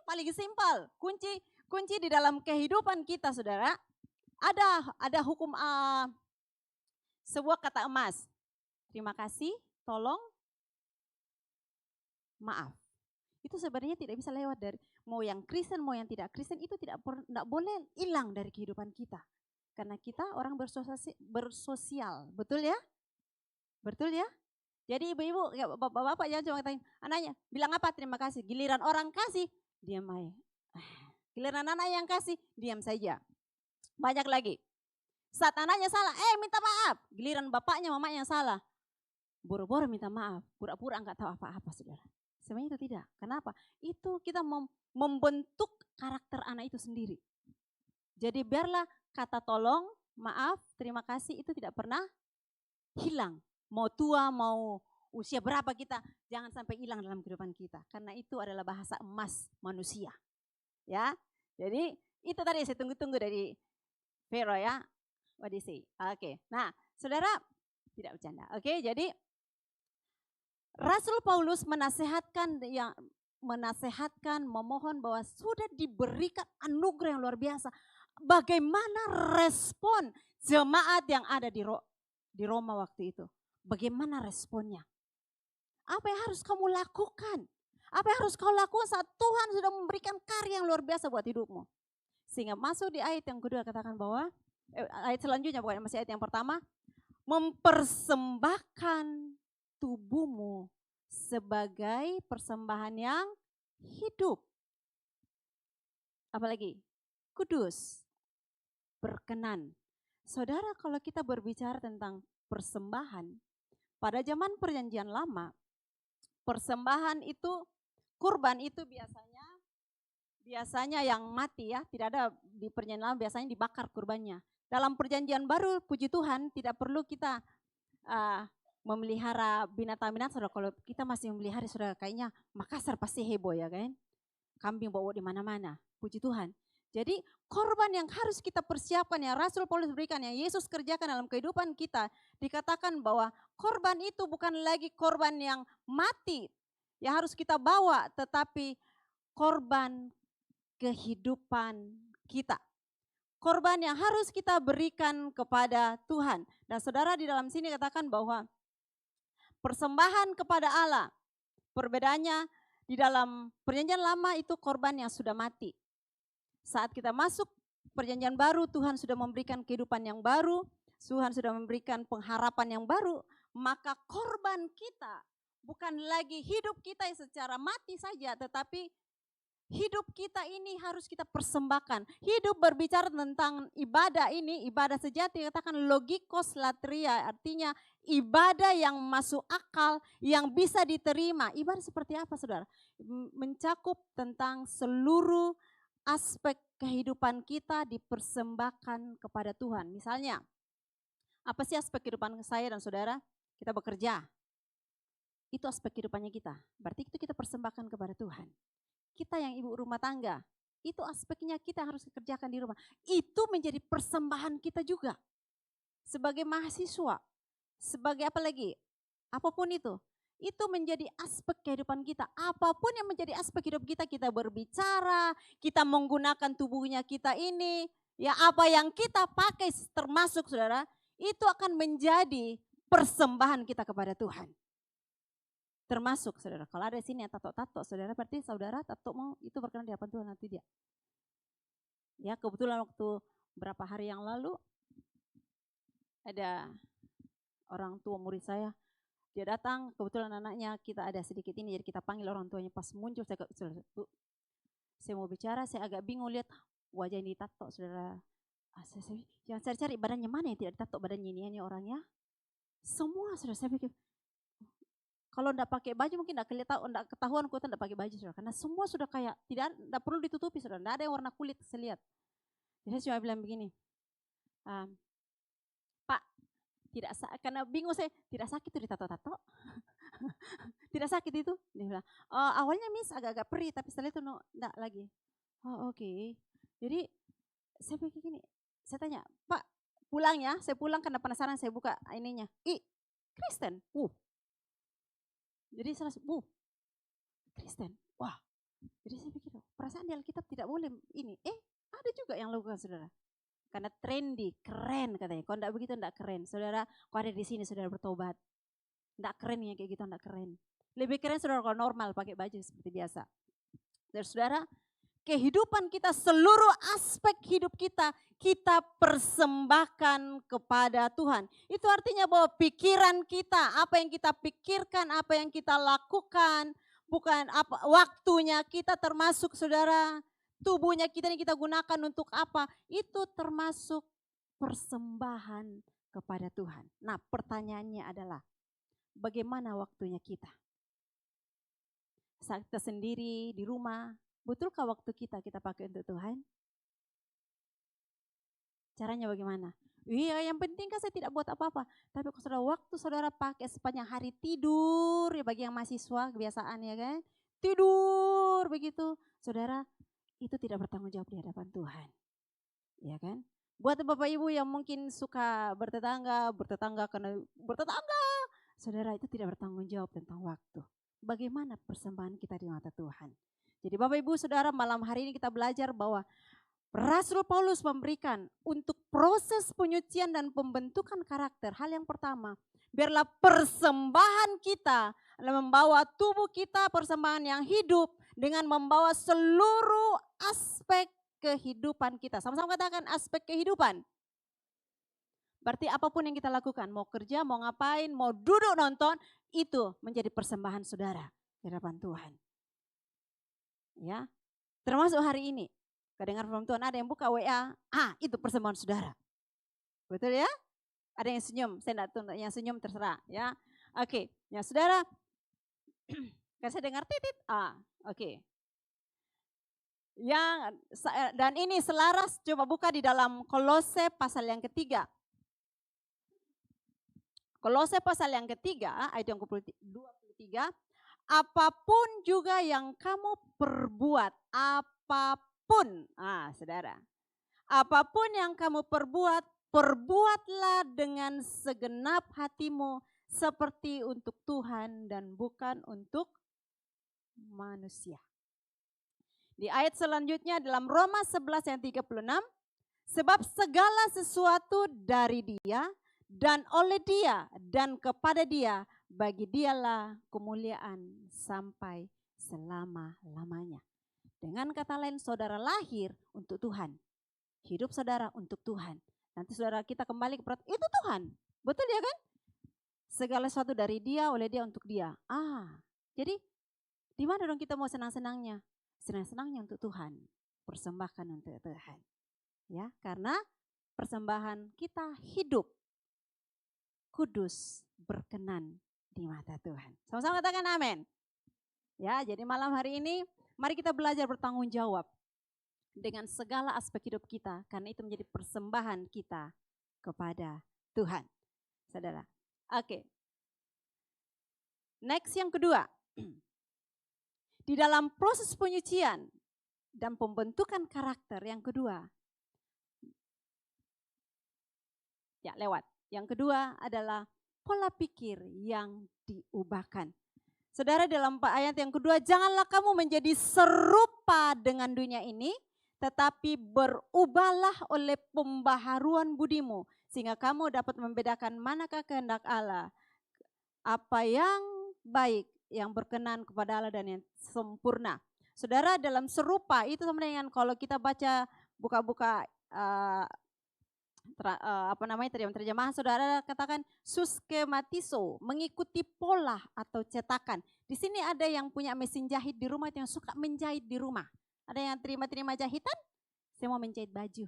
Paling simpel. Kunci di dalam kehidupan kita, saudara. Ada hukum sebuah kata emas. Terima kasih, tolong, maaf. Itu sebenarnya tidak bisa lewat dari mau yang Kristen, mau yang tidak Kristen, itu tidak boleh hilang dari kehidupan kita. Karena kita orang bersosial, betul ya? Betul ya? Jadi ibu-ibu, bapak-bapak jangan cuma tanya, anaknya bilang apa terima kasih. Giliran orang kasih, diam aja. Giliran anak yang kasih, diam saja. Banyak lagi. Saat anaknya salah, minta maaf. Giliran bapaknya, mamanya yang salah. Boro-boro minta maaf, pura-pura enggak tahu apa-apa saudara. Sebenarnya itu tidak. Kenapa? Itu kita membentuk karakter anak itu sendiri. Jadi biarlah kata tolong, maaf, terima kasih itu tidak pernah hilang. Mau tua, mau usia berapa kita, jangan sampai hilang dalam kehidupan kita. Karena itu adalah bahasa emas manusia. Ya, jadi itu tadi saya tunggu-tunggu dari Vero ya. What do you say? Oke, nah saudara tidak bercanda. Oke, jadi Rasul Paulus menasehatkan, memohon bahwa sudah diberikan anugerah yang luar biasa. Bagaimana respon jemaat yang ada di Roma waktu itu? Bagaimana responnya? Apa yang harus kamu lakukan? Apa yang harus kau lakukan saat Tuhan sudah memberikan karya yang luar biasa buat hidupmu? Sehingga masuk di ayat yang kedua katakan bahwa, ayat selanjutnya bukan masih ayat yang pertama, mempersembahkan tubuhmu sebagai persembahan yang hidup. Apalagi? Kudus, berkenan. Saudara, kalau kita berbicara tentang persembahan, pada zaman perjanjian lama, persembahan itu, kurban itu biasanya yang mati ya, tidak ada di perjanjian lama, biasanya dibakar kurbannya. Dalam perjanjian baru, puji Tuhan, tidak perlu kita memelihara binatang-binatang. Saudara, kalau kita masih memelihara, saudara, kayaknya Makassar pasti heboh ya kan? Kambing bawa di mana-mana, puji Tuhan. Jadi korban yang harus kita persiapkan, yang Rasul Paulus berikan, yang Yesus kerjakan dalam kehidupan kita, dikatakan bahwa korban itu bukan lagi korban yang mati, yang harus kita bawa, tetapi korban kehidupan kita. Korban yang harus kita berikan kepada Tuhan. Dan saudara di dalam sini katakan bahwa persembahan kepada Allah, perbedaannya di dalam perjanjian lama itu korban yang sudah mati. Saat kita masuk perjanjian baru, Tuhan sudah memberikan kehidupan yang baru, Tuhan sudah memberikan pengharapan yang baru, maka korban kita bukan lagi hidup kita secara mati saja, tetapi hidup kita ini harus kita persembahkan. Hidup berbicara tentang ibadah ini, ibadah sejati, katakan logikos latria, artinya ibadah yang masuk akal, yang bisa diterima. Ibadah seperti apa saudara? Mencakup tentang seluruh aspek kehidupan kita dipersembahkan kepada Tuhan. Misalnya, apa sih aspek kehidupan saya dan saudara? Kita bekerja. Itu aspek kehidupannya kita. Berarti itu kita persembahkan kepada Tuhan. Kita yang ibu rumah tangga, itu aspeknya kita harus kerjakan di rumah. Itu menjadi persembahan kita juga. Sebagai mahasiswa, sebagai apa lagi? Apapun itu menjadi aspek kehidupan kita. Apapun yang menjadi aspek hidup kita, kita berbicara, kita menggunakan tubuhnya kita ini, ya apa yang kita pakai termasuk saudara, itu akan menjadi persembahan kita kepada Tuhan. Termasuk saudara, kalau ada di sini yang tato-tato saudara, berarti saudara tato mau itu berkenan di hadapan Tuhan nanti dia. Ya kebetulan waktu berapa hari yang lalu ada orang tua murid saya, dia datang, kebetulan anaknya kita ada sedikit ini, jadi kita panggil orang tuanya. Pas muncul, saya mau bicara, saya agak bingung lihat wajah ini tato, saudara. Jangan cari-cari badannya mana yang tidak ditato badannya ini orangnya. Semua, saudara, saya pikir, kalau enggak pakai baju mungkin enggak ketahuan kuota enggak pakai baju, saudara. Karena semua sudah kayak, tidak perlu ditutupi, saudara. Enggak ada yang warna kulit, saya lihat. Jadi saya cuma bilang begini, tidak karena bingung saya, tidak sakit itu ditato-tato. Tidak sakit itu. Dia bilang, awalnya Miss agak-agak perih, tapi setelah itu enggak lagi. Oh oke. Jadi saya pikir gini, saya tanya, Pak pulang ya, saya pulang karena penasaran, saya buka ininya. Kristen, jadi saya langsung, Kristen, wah. Jadi saya pikir, perasaan di Alkitab tidak boleh ini. Ada juga yang lakukan saudara. Karena trendy, keren katanya. Kalau enggak begitu enggak keren. Saudara, kalau ada di sini saudara bertobat. Enggak keren ya kayak gitu, enggak keren. Lebih keren saudara kalau normal pakai baju seperti biasa. Dan saudara, kehidupan kita, seluruh aspek hidup kita, kita persembahkan kepada Tuhan. Itu artinya bahwa pikiran kita, apa yang kita pikirkan, apa yang kita lakukan, bukan apa waktunya kita termasuk saudara, tubuhnya kita yang kita gunakan untuk apa, itu termasuk persembahan kepada Tuhan. Nah pertanyaannya adalah, bagaimana waktunya kita? Saat kita sendiri di rumah, betulkah waktu kita pakai untuk Tuhan? Caranya bagaimana? Iya, yang penting kan saya tidak buat apa-apa. Tapi kalau saudara waktu saudara pakai sepanjang hari tidur, ya bagi yang mahasiswa kebiasaan ya kan. Tidur begitu, saudara itu tidak bertanggung jawab di hadapan Tuhan. Ya kan? Buat Bapak Ibu yang mungkin suka bertetangga karena bertetangga, saudara itu tidak bertanggung jawab tentang waktu. Bagaimana persembahan kita di mata Tuhan. Jadi Bapak Ibu Saudara, malam hari ini kita belajar bahwa Rasul Paulus memberikan untuk proses penyucian dan pembentukan karakter. Hal yang pertama, biarlah persembahan kita adalah membawa tubuh kita persembahan yang hidup dengan membawa seluruh aspek kehidupan kita. Sama-sama katakan aspek kehidupan. Berarti apapun yang kita lakukan, mau kerja, mau ngapain, mau duduk nonton, itu menjadi persembahan saudara di hadapan Tuhan. Ya, termasuk hari ini. Kedengar firman Tuhan, ada yang buka WA, itu persembahan saudara. Betul ya? Ada yang senyum, saya tidak tahu yang senyum terserah ya. Oke, ya saudara, kan saya dengar titit, oke. Dan ini selaras, coba buka di dalam Kolose pasal yang ketiga. Kolose pasal yang ketiga, ayat yang 23, apapun juga yang kamu perbuat, apapun, saudara, apapun yang kamu perbuat, perbuatlah dengan segenap hatimu seperti untuk Tuhan dan bukan untuk manusia. Di ayat selanjutnya dalam Roma 11 yang 36, sebab segala sesuatu dari Dia dan oleh Dia dan kepada Dia, bagi Dialah kemuliaan sampai selama-lamanya. Dengan kata lain, saudara lahir untuk Tuhan. Hidup saudara untuk Tuhan. Nanti saudara kita kembali kepada itu Tuhan. Betul ya kan? Segala sesuatu dari Dia, oleh Dia, untuk Dia. Jadi di mana dong kita mau senang-senangnya? Senang-senangnya untuk Tuhan. Persembahkan untuk Tuhan. Ya, karena persembahan kita hidup, kudus, berkenan di mata Tuhan. Sama-sama katakan amin. Ya, jadi malam hari ini mari kita belajar bertanggung jawab dengan segala aspek hidup kita, karena itu menjadi persembahan kita kepada Tuhan. Saudara. Oke. Next yang kedua. Di dalam proses penyucian dan pembentukan karakter yang kedua. Ya, lewat. Yang kedua adalah pola pikir yang diubahkan. Saudara, dalam ayat yang kedua, janganlah kamu menjadi serupa dengan dunia ini, tetapi berubahlah oleh pembaharuan budimu, sehingga kamu dapat membedakan manakah kehendak Allah, apa yang baik, yang berkenan kepada Allah dan yang sempurna. Saudara, dalam serupa itu sama dengan kalau kita baca buka-buka terjemahan, saudara katakan suskematiso, mengikuti pola atau cetakan. Di sini ada yang punya mesin jahit di rumah, yang suka menjahit di rumah. Ada yang terima jahitan? Saya mau menjahit baju.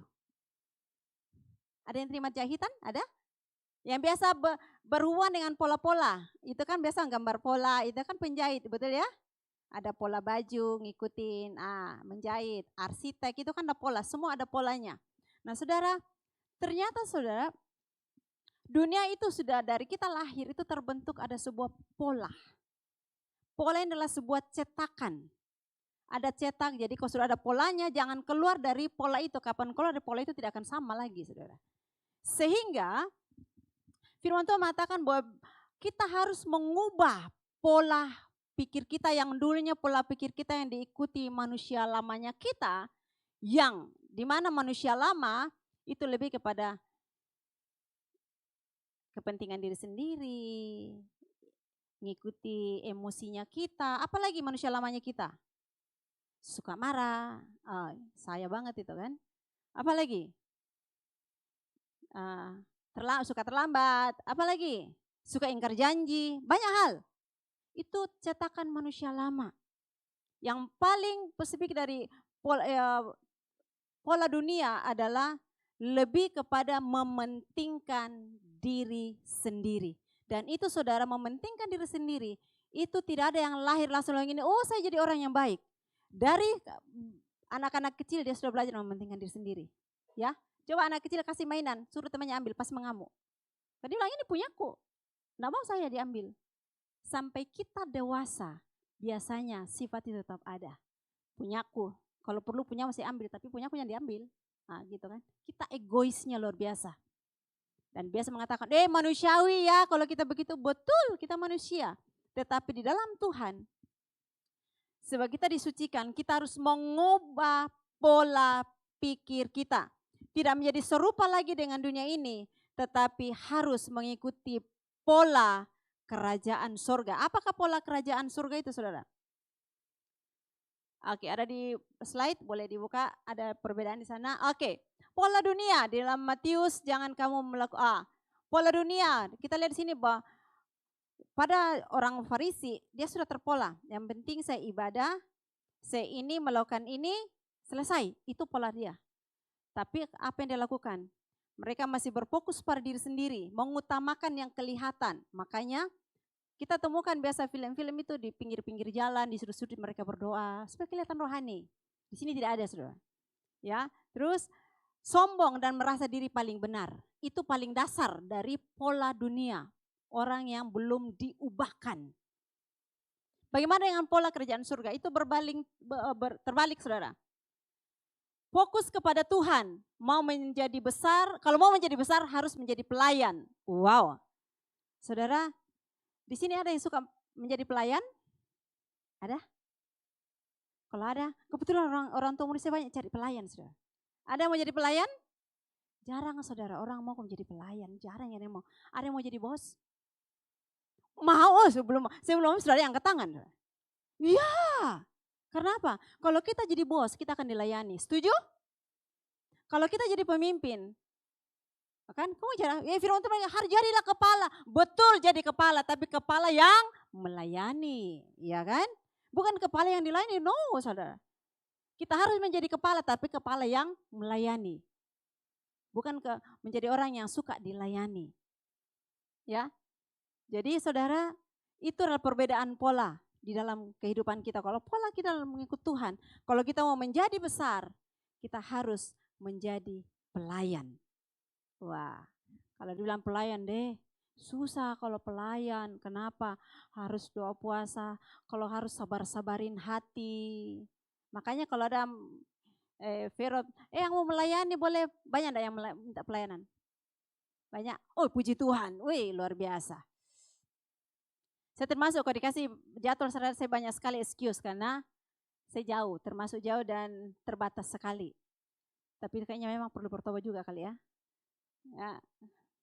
Ada yang terima jahitan? Ada? Yang biasa berhubungan dengan pola-pola. Itu kan biasa gambar pola, itu kan penjahit, betul ya? Ada pola baju, ngikutin, menjahit. Arsitek itu kan ada pola, semua ada polanya. Nah saudara, ternyata saudara, dunia itu sudah dari kita lahir itu terbentuk ada sebuah pola. Pola ini adalah sebuah cetakan. Ada cetak, jadi kalau sudah ada polanya jangan keluar dari pola itu. Kapan keluar dari pola itu tidak akan sama lagi saudara. Sehingga firman Tuhan mengatakan bahwa kita harus mengubah pola pikir kita yang dulunya pola pikir kita yang diikuti manusia lamanya kita. Yang dimana manusia lama itu lebih kepada kepentingan diri sendiri, ngikuti emosinya kita, apalagi manusia lamanya kita. Suka marah, saya banget itu kan. Apalagi? Suka terlambat, apalagi? Suka ingkar janji, banyak hal. Itu cetakan manusia lama. Yang paling spesifik dari pola dunia adalah lebih kepada mementingkan diri sendiri. Dan itu saudara, mementingkan diri sendiri, itu tidak ada yang lahir langsung ini, saya jadi orang yang baik. Dari anak-anak kecil dia sudah belajar mementingkan diri sendiri. Ya, Coba anak kecil kasih mainan, suruh temannya ambil pas mengamuk. Tadi bilang ini punyaku, nggak mau saya diambil. Sampai kita dewasa, biasanya sifat itu tetap ada. Punyaku, kalau perlu punya masih ambil, tapi punyaku yang diambil. Nah gitu kan, kita egoisnya luar biasa. Dan biasa mengatakan, manusiawi ya kalau kita begitu, betul kita manusia. Tetapi di dalam Tuhan, sebab kita disucikan, kita harus mengubah pola pikir kita. Tidak menjadi serupa lagi dengan dunia ini, tetapi harus mengikuti pola kerajaan surga. Apakah pola kerajaan surga itu, saudara? Oke, ada di slide, boleh dibuka, ada perbedaan di sana. Oke, pola dunia di dalam Matius, jangan kamu melakukan, pola dunia, kita lihat di sini bahwa pada orang Farisi, dia sudah terpola. Yang penting saya ibadah, saya ini melakukan ini, selesai. Itu pola dia. Tapi apa yang dia lakukan? Mereka masih berfokus pada diri sendiri, mengutamakan yang kelihatan. Makanya kita temukan biasa film-film itu di pinggir-pinggir jalan, di sudut-sudut mereka berdoa, supaya kelihatan rohani. Di sini tidak ada, saudara. Ya, terus sombong dan merasa diri paling benar. Itu paling dasar dari pola dunia. Orang yang belum diubahkan. Bagaimana dengan pola kerajaan surga? Itu terbalik, saudara. Fokus kepada Tuhan, mau menjadi besar, kalau mau menjadi besar harus menjadi pelayan. Wow. Saudara, di sini ada yang suka menjadi pelayan? Ada? Kalau ada, kebetulan orang tua murid saya banyak cari pelayan, saudara. Ada yang mau jadi pelayan? Jarang, saudara, orang mau menjadi pelayan, jarang yang mau. Ada yang mau jadi bos? Mau, sebelum saudara yang angkat tangan. Iya. Karena apa? Kalau kita jadi bos, kita akan dilayani. Setuju? Kalau kita jadi pemimpin, kan kamu jangan, firman Tuhan harus jadilah kepala. Betul jadi kepala, tapi kepala yang melayani, ya kan? Bukan kepala yang dilayani, no, saudara. Kita harus menjadi kepala, tapi kepala yang melayani. Bukan menjadi orang yang suka dilayani. Ya. Jadi saudara, itu adalah perbedaan pola di dalam kehidupan kita. Kalau pola kita mengikut Tuhan, kalau kita mau menjadi besar, kita harus menjadi pelayan. Wah, kalau dibilang pelayan deh, susah kalau pelayan. Kenapa? Harus doa puasa, kalau harus sabar-sabarin hati. Makanya kalau ada Vero, yang mau melayani boleh, banyak ada yang minta pelayanan? Banyak, oh puji Tuhan, wih luar biasa. Saya termasuk kalau dikasih jadwal saya banyak sekali excuse karena saya jauh, termasuk jauh dan terbatas sekali. Tapi kayaknya memang perlu bertobat juga kali ya. Ya,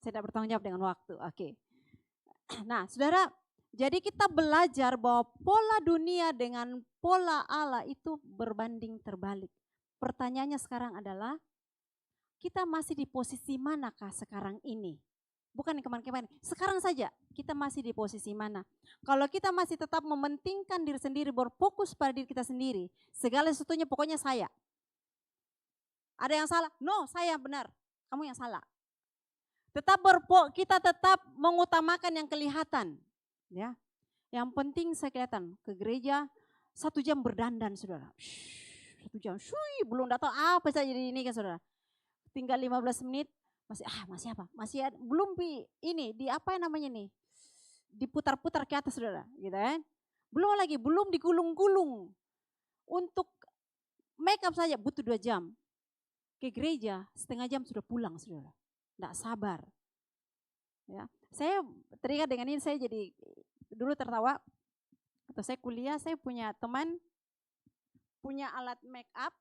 saya tidak bertanggung jawab dengan waktu. Oke. Nah, saudara, jadi kita belajar bahwa pola dunia dengan pola Allah itu berbanding terbalik. Pertanyaannya sekarang adalah, kita masih di posisi manakah sekarang ini? Bukan kemarin-kemarin, sekarang saja kita masih di posisi mana. Kalau kita masih tetap mementingkan diri sendiri, berfokus pada diri kita sendiri, segala sesuatunya pokoknya saya. Ada yang salah? No, saya benar. Kamu yang salah. Kita tetap mengutamakan yang kelihatan. Ya, yang penting saya kelihatan ke gereja 1 jam berdandan, saudara. 1 jam, belum datang apa saja di ini kan, saudara. Tinggal 15 menit. Masih apa? Masih ada, belum ini di apa namanya nih? Diputar-putar ke atas, saudara, gitu kan? Belum digulung-gulung. Untuk make up saja butuh 2 jam. Ke gereja 1/2 jam sudah pulang, saudara. Nggak sabar. Ya, saya teringat dengan ini, saya jadi dulu tertawa. Atau saya kuliah, saya punya teman punya alat make up.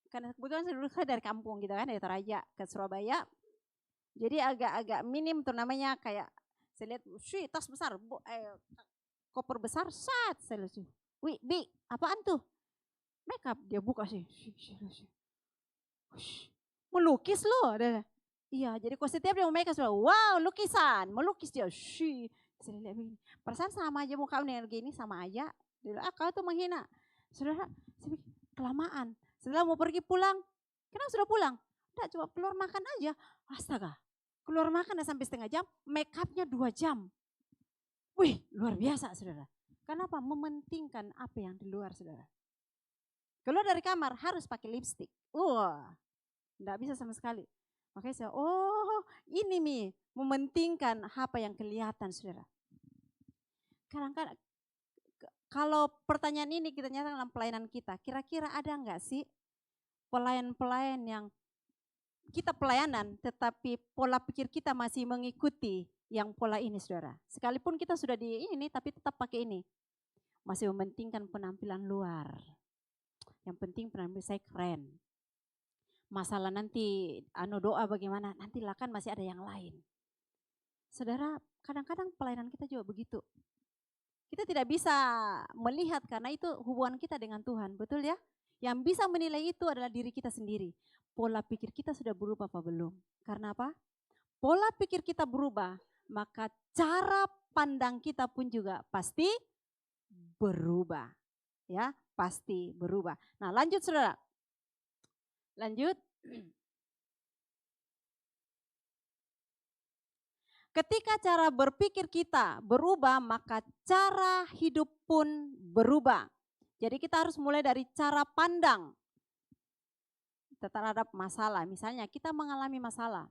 Karena kebetulan saya dari kampung gitu kan, dari Toraja ke Surabaya. Jadi agak-agak minim tuh namanya, kayak saya lihat, tas besar, koper besar, saya lihat, wih, Bi, apaan tuh? Make up, dia buka sih. Melukis loh. Iya, jadi kalau setiap dia mau make up, wow, lukisan, melukis dia. Saya lihat begini, perasaan sama aja muka dengan gini, sama aja. Dia bilang, kau tuh menghina. Saudara, saya pikir, kelamaan. Setelah mau pergi pulang, kenapa sudah pulang? Enggak, coba keluar makan aja. Astaga, keluar makan sampai 1/2 jam, make upnya 2 jam. Wih, luar biasa, saudara. Kenapa? Mementingkan apa yang di luar, saudara. Keluar dari kamar harus pakai lipstik. Wah, enggak bisa sama sekali. Makanya saya, ini Mi, mementingkan apa yang kelihatan, saudara. Kadang-kadang kalau pertanyaan ini kita nyatakan dalam pelayanan kita, kira-kira ada enggak sih pelayan-pelayan yang kita pelayanan tetapi pola pikir kita masih mengikuti yang pola ini, saudara. Sekalipun kita sudah di ini tapi tetap pakai ini. Masih mementingkan penampilan luar. Yang penting penampilan saya keren. Masalah nanti doa bagaimana, nanti lah kan masih ada yang lain. Saudara, kadang-kadang pelayanan kita juga begitu. Kita tidak bisa melihat karena itu hubungan kita dengan Tuhan, betul ya? Yang bisa menilai itu adalah diri kita sendiri. Pola pikir kita sudah berubah apa belum? Karena apa? Pola pikir kita berubah, maka cara pandang kita pun juga pasti berubah. Ya, pasti berubah. Nah, lanjut saudara. Lanjut. Ketika cara berpikir kita berubah, maka cara hidup pun berubah. Jadi kita harus mulai dari cara pandang terhadap masalah. Misalnya kita mengalami masalah.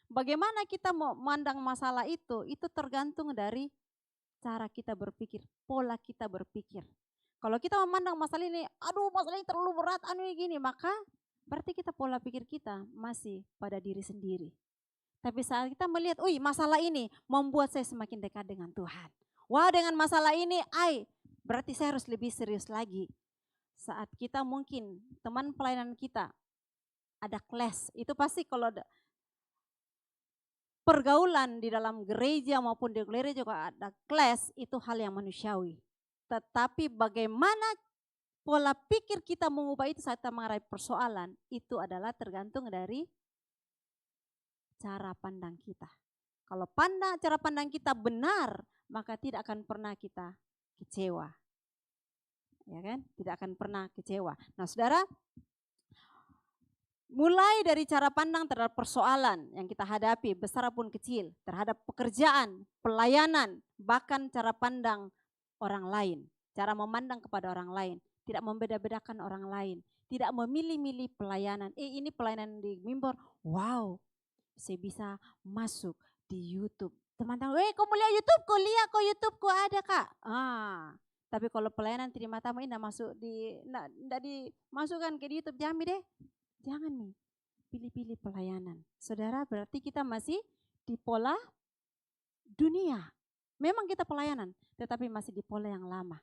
Bagaimana kita mau memandang masalah itu tergantung dari cara kita berpikir, pola kita berpikir. Kalau kita memandang masalah ini, masalah ini terlalu berat, gini, maka berarti kita pola pikir kita masih pada diri sendiri. Tapi saat kita melihat, masalah ini membuat saya semakin dekat dengan Tuhan. Wah, dengan masalah ini, berarti saya harus lebih serius lagi. Saat kita mungkin teman pelayanan kita ada kelas, itu pasti kalau pergaulan di dalam gereja maupun di gereja juga ada kelas, itu hal yang manusiawi. Tetapi bagaimana pola pikir kita mengubah itu saat kita menghadapi persoalan, itu adalah tergantung dari cara pandang kita. Kalau cara pandang kita benar, maka tidak akan pernah kita kecewa. Ya kan? Tidak akan pernah kecewa. Nah, saudara, mulai dari cara pandang terhadap persoalan yang kita hadapi, besar pun kecil, terhadap pekerjaan, pelayanan, bahkan cara pandang orang lain, cara memandang kepada orang lain, tidak membeda-bedakan orang lain, tidak memilih-milih pelayanan. Ini pelayanan di Mimbar, wow, saya bisa masuk di YouTube. Teman-teman, kau mau lihat YouTube? Kau lihat kok YouTube kok ada kak. Tapi kalau pelayanan terima tamu ini tidak dimasukkan ke YouTube, jangan nih, pilih-pilih pelayanan. Saudara, berarti kita masih di pola dunia. Memang kita pelayanan, tetapi masih di pola yang lama.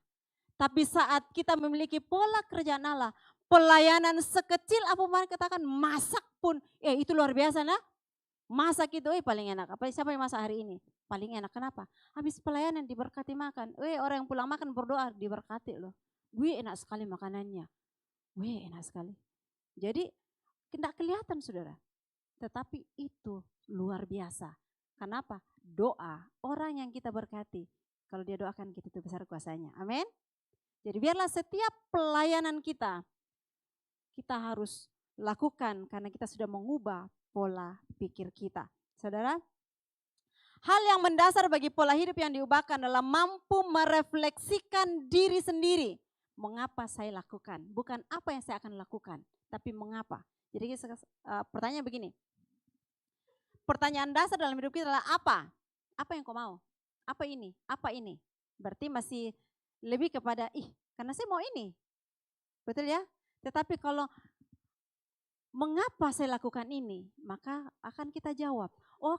Tapi saat kita memiliki pola kerjaan Allah, pelayanan sekecil apapun katakan, masak pun, itu luar biasa nah. Masak itu paling enak. Siapa yang masak hari ini? Paling enak. Kenapa? Habis pelayanan diberkati makan. Orang yang pulang makan berdoa diberkati loh. Enak sekali makanannya. Enak sekali. Jadi tidak kelihatan saudara. Tetapi itu luar biasa. Kenapa? Doa orang yang kita berkati. Kalau dia doakan kita itu besar kuasanya. Amin. Jadi biarlah setiap pelayanan kita harus lakukan karena kita sudah mengubah pola pikir kita. Saudara, hal yang mendasar bagi pola hidup yang diubahkan adalah mampu merefleksikan diri sendiri. Mengapa saya lakukan? Bukan apa yang saya akan lakukan, tapi mengapa. Jadi pertanyaan begini. Pertanyaan dasar dalam hidup kita adalah apa? Apa yang kau mau? Apa ini? Apa ini? Berarti masih lebih kepada karena saya mau ini. Betul ya? Tetapi kalau mengapa saya lakukan ini? Maka akan kita jawab,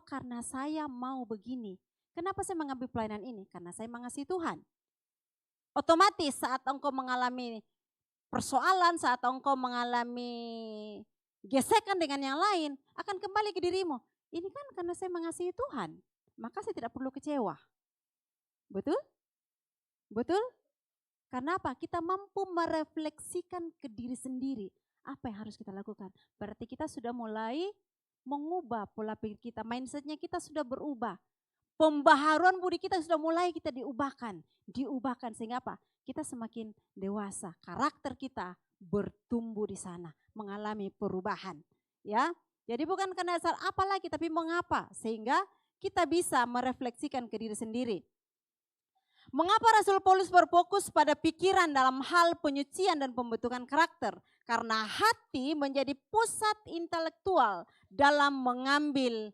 karena saya mau begini. Kenapa saya mengambil pelayanan ini? Karena saya mengasihi Tuhan. Otomatis saat engkau mengalami persoalan, saat engkau mengalami gesekan dengan yang lain, akan kembali ke dirimu. Ini kan karena saya mengasihi Tuhan, maka saya tidak perlu kecewa. Betul? Betul? Karena apa? Kita mampu merefleksikan ke diri sendiri. Apa yang harus kita lakukan? Berarti kita sudah mulai mengubah pola pikir kita. Mindsetnya kita sudah berubah. Pembaharuan budi kita sudah mulai kita diubahkan. Diubahkan sehingga apa? Kita semakin dewasa. Karakter kita bertumbuh di sana. Mengalami perubahan. Ya, jadi bukan karena dasar apa lagi tapi mengapa. Sehingga kita bisa merefleksikan ke diri sendiri. Mengapa Rasul Paulus berfokus pada pikiran dalam hal penyucian dan pembentukan karakter? Karena hati menjadi pusat intelektual dalam mengambil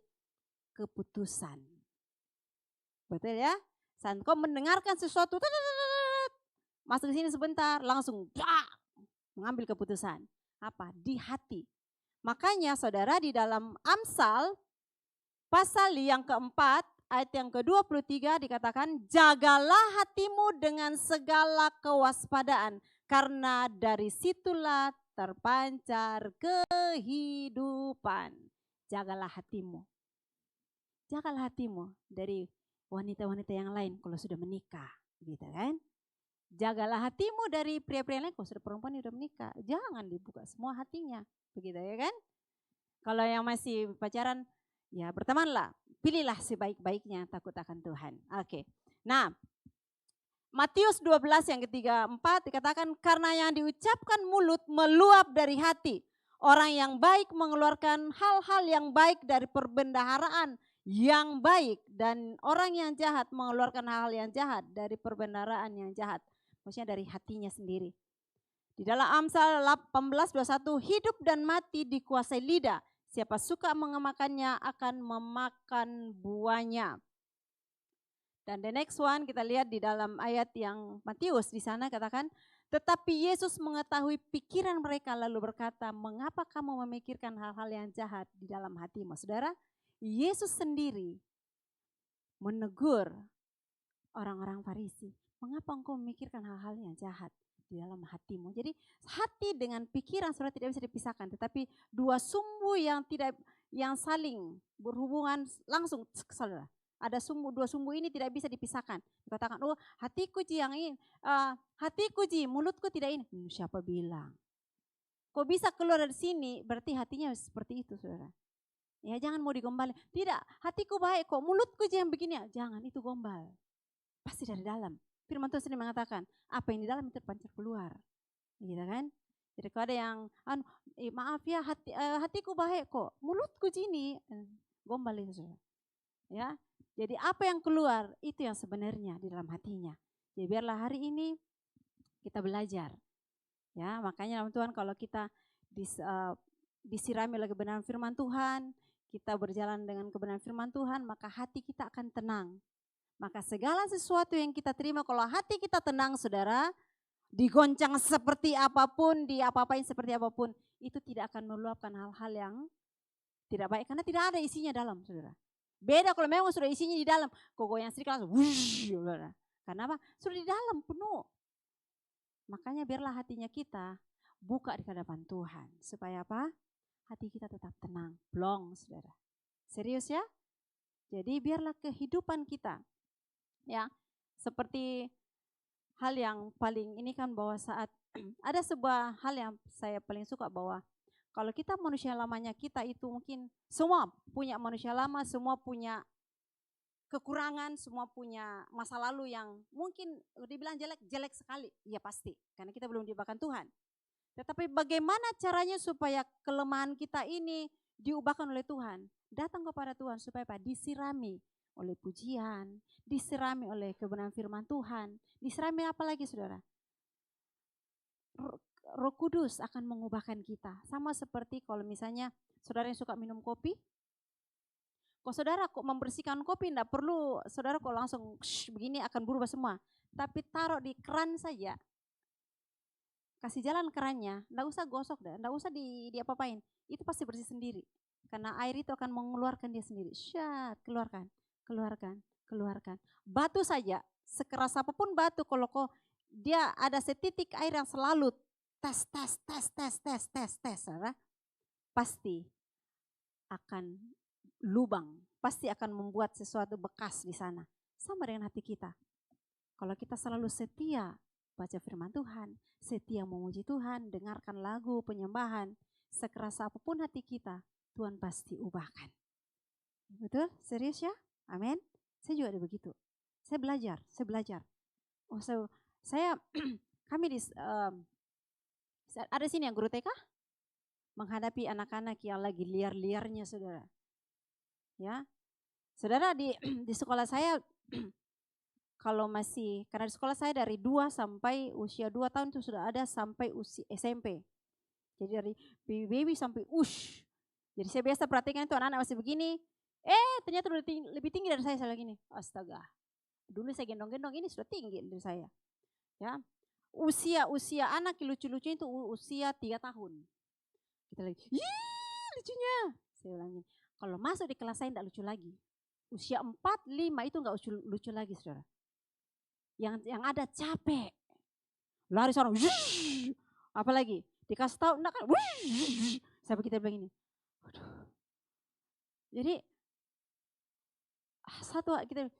keputusan. Betul ya? Saat kau mendengarkan sesuatu, masuk ke sini sebentar, langsung mengambil keputusan. Apa? Di hati. Makanya saudara di dalam Amsal pasal yang keempat ayat yang ke-23 dikatakan, jagalah hatimu dengan segala kewaspadaan, karena dari situlah terpancar kehidupan. Jagalah hatimu. Jagalah hatimu dari wanita-wanita yang lain kalau sudah menikah, gitu kan? Jagalah hatimu dari pria-pria lain kalau sudah perempuan yang sudah menikah. Jangan dibuka semua hatinya, begitu ya kan? Kalau yang masih pacaran, ya bertemanlah, pilihlah sebaik-baiknya, takut akan Tuhan. Oke. Nah, Matius 12 yang ke-34 dikatakan, karena yang diucapkan mulut meluap dari hati. Orang yang baik mengeluarkan hal-hal yang baik dari perbendaharaan yang baik, dan orang yang jahat mengeluarkan hal-hal yang jahat dari perbendaharaan yang jahat. Maksudnya dari hatinya sendiri. Di dalam Amsal 18:21, hidup dan mati dikuasai lidah. Siapa suka mengemakannya akan memakan buahnya. Dan the next one kita lihat di dalam ayat yang Matius di sana katakan, tetapi Yesus mengetahui pikiran mereka lalu berkata, mengapa kamu memikirkan hal-hal yang jahat di dalam hatimu? Saudara, Yesus sendiri menegur orang-orang Farisi, mengapa engkau memikirkan hal-hal yang jahat di dalam hatimu? Jadi hati dengan pikiran saudara tidak bisa dipisahkan, tetapi dua sumbu yang saling berhubungan langsung, saudara. Ada dua sumbu ini tidak bisa dipisahkan. Dikatakan, oh hatiku ji yang ini, hatiku ji, mulutku tidak ini. Siapa bilang? Kok bisa keluar dari sini? Berarti hatinya seperti itu, saudara. Ya jangan mau digombalin. Tidak, hatiku baik kok, mulutku ji yang begini. Jangan, itu gombal. Pasti dari dalam. Firman Tuhan sendiri mengatakan, apa yang di dalam itu terpancar keluar. Gitu kan? Jadi kalau ada yang, maaf ya, hatiku baik kok, mulutku ji ini. Gombal itu, saudara. Ya, jadi apa yang keluar itu yang sebenarnya di dalam hatinya. Jadi biarlah hari ini kita belajar. Ya, makanya dalam Tuhan kalau kita disirami oleh kebenaran firman Tuhan, kita berjalan dengan kebenaran firman Tuhan, maka hati kita akan tenang. Maka segala sesuatu yang kita terima, kalau hati kita tenang, saudara, digoncang seperti apapun, diapa-apain seperti apapun, itu tidak akan meluapkan hal-hal yang tidak baik karena tidak ada isinya dalam, saudara. Beda kalau memang sudah isinya di dalam, kok yang sedikit langsung wush, saudara. Karena apa? Sudah di dalam penuh. Makanya biarlah hatinya kita buka di hadapan Tuhan. Supaya apa? Hati kita tetap tenang. Blong, saudara. Serius ya? Jadi biarlah kehidupan kita. Ya, seperti hal yang paling ini kan bahwa saat ada sebuah hal yang saya paling suka bahwa kalau kita manusia lamanya kita itu mungkin semua punya manusia lama, semua punya kekurangan, semua punya masa lalu yang mungkin dibilang jelek sekali. Ya pasti, karena kita belum diubahkan Tuhan. Tetapi bagaimana caranya supaya kelemahan kita ini diubahkan oleh Tuhan? Datang kepada Tuhan supaya apa? Disirami oleh pujian, disirami oleh kebenaran firman Tuhan, disirami apa lagi saudara? Roh Kudus akan mengubahkan kita. Sama seperti kalau misalnya saudara yang suka minum kopi, kok saudara kok membersihkan kopi, tidak perlu saudara kok langsung begini akan berubah semua. Tapi taruh di keran saja, kasih jalan kerannya, tidak usah gosok, tidak usah diapa-apain, itu pasti bersih sendiri. Karena air itu akan mengeluarkan dia sendiri. Syat, keluarkan, keluarkan, keluarkan. Batu saja, sekeras apapun batu, kalau kok dia ada setitik air yang selalu tes, saudara, pasti akan lubang, pasti akan membuat sesuatu bekas di sana. Sama dengan hati kita. Kalau kita selalu setia baca firman Tuhan, setia memuji Tuhan, dengarkan lagu, penyembahan, sekeras apapun hati kita, Tuhan pasti ubahkan. Betul? Serius ya? Amin. Saya juga ada begitu. Saya belajar. Oh, saya kami ada sini yang guru TK menghadapi anak-anak yang lagi liar-liarnya, saudara. Ya, saudara di sekolah saya kalau karena di sekolah saya dari 2 sampai usia 2 tahun itu sudah ada sampai usia SMP. Jadi dari baby sampai ush. Jadi saya biasa perhatikan itu anak-anak masih begini. Ternyata udah lebih tinggi dari saya gini. Astaga. Dulu saya gendong-gendong, ini sudah tinggi dari saya. Ya. Usia anak lucu-lucu itu usia 3 tahun. Kita lagi, lucunya. Saya bilang gini, kalau masuk di kelas saya tidak lucu lagi. Usia 4, 5 itu enggak lucu lagi, saudara. Yang ada capek. Lari seorang, apalagi dikasih tahu enggak kan, sampai kita bilang ini. Aduh. Jadi satu kita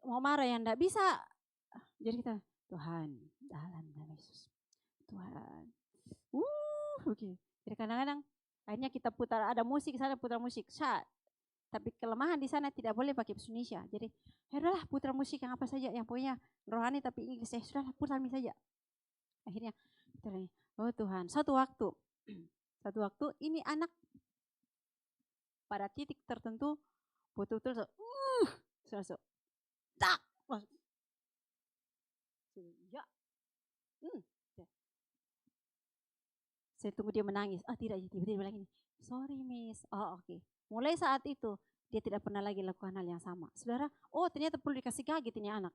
mau marah yang enggak bisa. Jadi kita, Tuhan, dalam nama Yesus. Tuhan. Oke. Jadi kadang-kadang akhirnya kita putar, ada musik sana, putar musik. Tapi kelemahan di sana tidak boleh pakai bahasa Indonesia. Jadi, udahlah putar musik yang apa saja, yang punya rohani tapi Inggris. Sudahlah putar musik saja. Akhirnya kita lagi, oh Tuhan, satu waktu ini anak pada titik tertentu betul-betul tak. Ya. Saya tunggu dia menangis. Tidak, tiba-tiba bilang ini, sorry miss. Oh oke. Mulai saat itu dia tidak pernah lagi lakukan hal yang sama. Saudara, ternyata perlu dikasih kaget ini anak.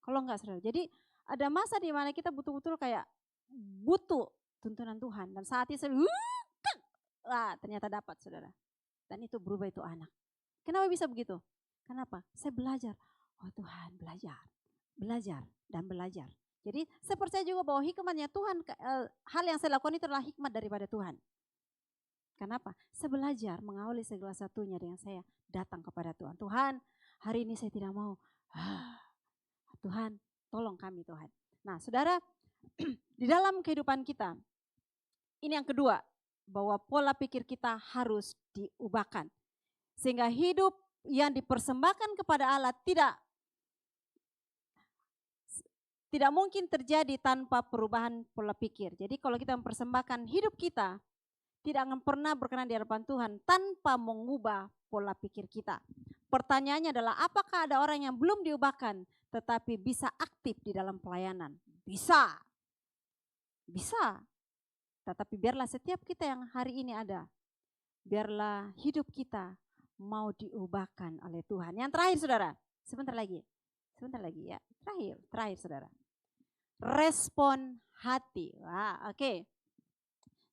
Kalau enggak saudara. Jadi ada masa di mana kita betul-betul kayak butuh tuntunan Tuhan. Dan saat itu ternyata dapat saudara. Dan itu berubah itu anak. Kenapa bisa begitu? Kenapa? Saya belajar. Oh Tuhan, belajar dan belajar. Jadi saya percaya juga bahwa hikmatnya Tuhan, hal yang saya lakukan itu adalah hikmat daripada Tuhan. Kenapa? Saya belajar mengawali segala satunya dengan saya datang kepada Tuhan. Tuhan, hari ini saya tidak mau. Tuhan, tolong kami Tuhan. Nah saudara, di dalam kehidupan kita, ini yang kedua, bahwa pola pikir kita harus diubahkan. Sehingga hidup yang dipersembahkan kepada Allah tidak mungkin terjadi tanpa perubahan pola pikir. Jadi kalau kita mempersembahkan hidup kita, tidak akan pernah berkenan di hadapan Tuhan tanpa mengubah pola pikir kita. Pertanyaannya adalah apakah ada orang yang belum diubahkan tetapi bisa aktif di dalam pelayanan? Bisa. Tetapi biarlah setiap kita yang hari ini ada, biarlah hidup kita mau diubahkan oleh Tuhan. Yang terakhir saudara, sebentar lagi ya. Terakhir saudara. Respon hati. Oke.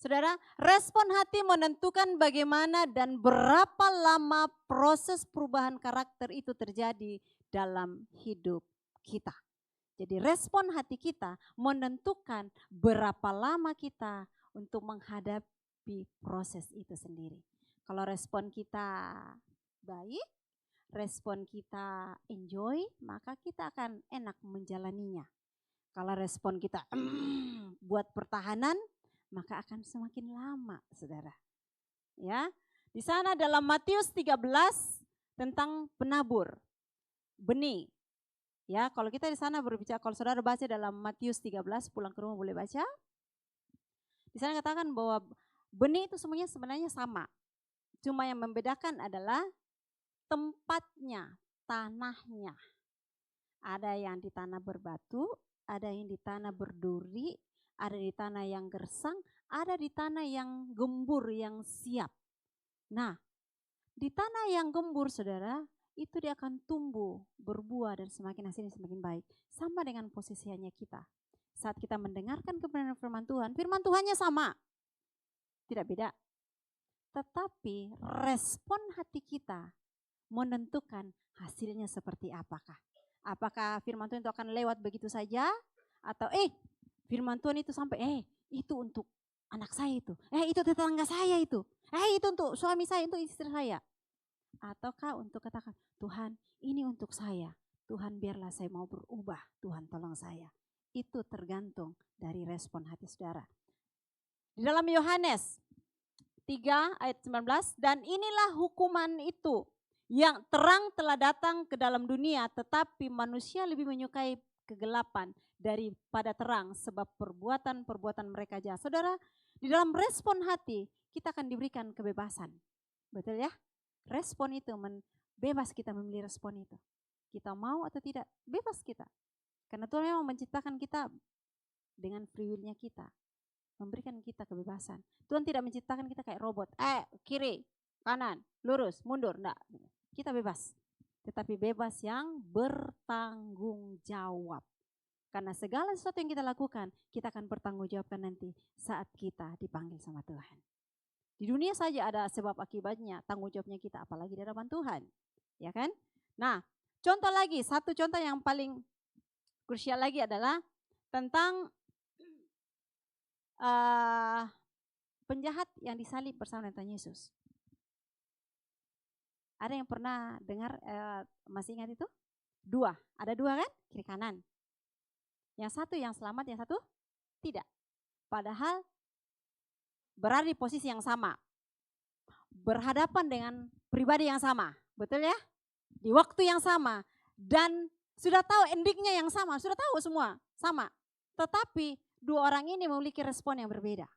Saudara, respon hati menentukan bagaimana dan berapa lama proses perubahan karakter itu terjadi dalam hidup kita. Jadi respon hati kita menentukan berapa lama kita untuk menghadapi proses itu sendiri. Kalau respon kita baik, respon kita enjoy, maka kita akan enak menjalaninya. Kalau respon kita buat pertahanan, maka akan semakin lama, saudara. Ya, di sana dalam Matius 13 tentang penabur benih. Ya, kalau kita di sana berbicara, kalau saudara baca dalam Matius 13, pulang ke rumah boleh baca. Di sana katakan bahwa benih itu semuanya sebenarnya sama. Cuma yang membedakan adalah tempatnya, tanahnya. Ada yang di tanah berbatu, ada yang di tanah berduri, ada di tanah yang gersang, ada di tanah yang gembur, yang siap. Nah, di tanah yang gembur saudara, itu dia akan tumbuh, berbuah dan semakin hasilnya semakin baik. Sama dengan posisinya kita. Saat kita mendengarkan kebenaran firman Tuhannya sama. Tidak beda. Tetapi respon hati kita menentukan hasilnya seperti apakah. Apakah firman Tuhan itu akan lewat begitu saja? Atau firman Tuhan itu sampai itu untuk anak saya itu. Itu tetangga saya itu. Itu untuk suami saya, untuk istri saya. Ataukah untuk katakan, Tuhan ini untuk saya. Tuhan biarlah saya mau berubah. Tuhan tolong saya. Itu tergantung dari respon hati saudara. Di dalam Yohanes 3 ayat 19, dan inilah hukuman itu. Yang terang telah datang ke dalam dunia, tetapi manusia lebih menyukai kegelapan daripada terang sebab perbuatan-perbuatan mereka jahat. Saudara, di dalam respon hati kita akan diberikan kebebasan. Betul ya? Respon itu bebas kita memilih respon itu. Kita mau atau tidak, bebas kita. Karena Tuhan memang menciptakan kita dengan free will-nya kita. memberikan kita kebebasan. Tuhan tidak menciptakan kita kayak robot. Kiri, kanan, lurus, mundur. Enggak. Kita bebas. Tetapi bebas yang bertanggung jawab. Karena segala sesuatu yang kita lakukan, kita akan bertanggung jawabkan nanti saat kita dipanggil sama Tuhan. Di dunia saja ada sebab akibatnya, tanggung jawabnya kita, apalagi di hadapan Tuhan. Ya kan? Nah, contoh lagi, satu contoh yang paling krusial lagi adalah tentang penjahat yang disalib bersama dengan Tuhan Yesus. Ada yang pernah dengar, masih ingat itu? Ada dua kan? Kiri kanan. Yang satu yang selamat, yang satu tidak. Padahal berada di posisi yang sama. Berhadapan dengan pribadi yang sama. Betul ya? Di waktu yang sama. Dan sudah tahu endingnya yang sama. Sudah tahu semua sama. Tetapi dua orang ini memiliki respon yang berbeda.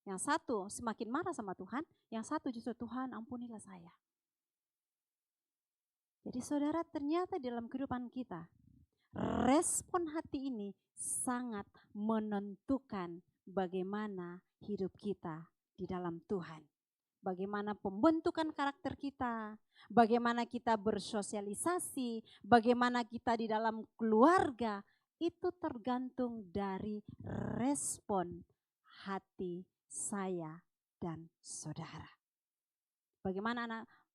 Yang satu semakin marah sama Tuhan. Yang satu justru, Tuhan ampunilah saya. Jadi saudara, ternyata dalam kehidupan kita, respon hati ini sangat menentukan bagaimana hidup kita di dalam Tuhan. Bagaimana pembentukan karakter kita, bagaimana kita bersosialisasi, bagaimana kita di dalam keluarga, itu tergantung dari respon hati saya dan saudara.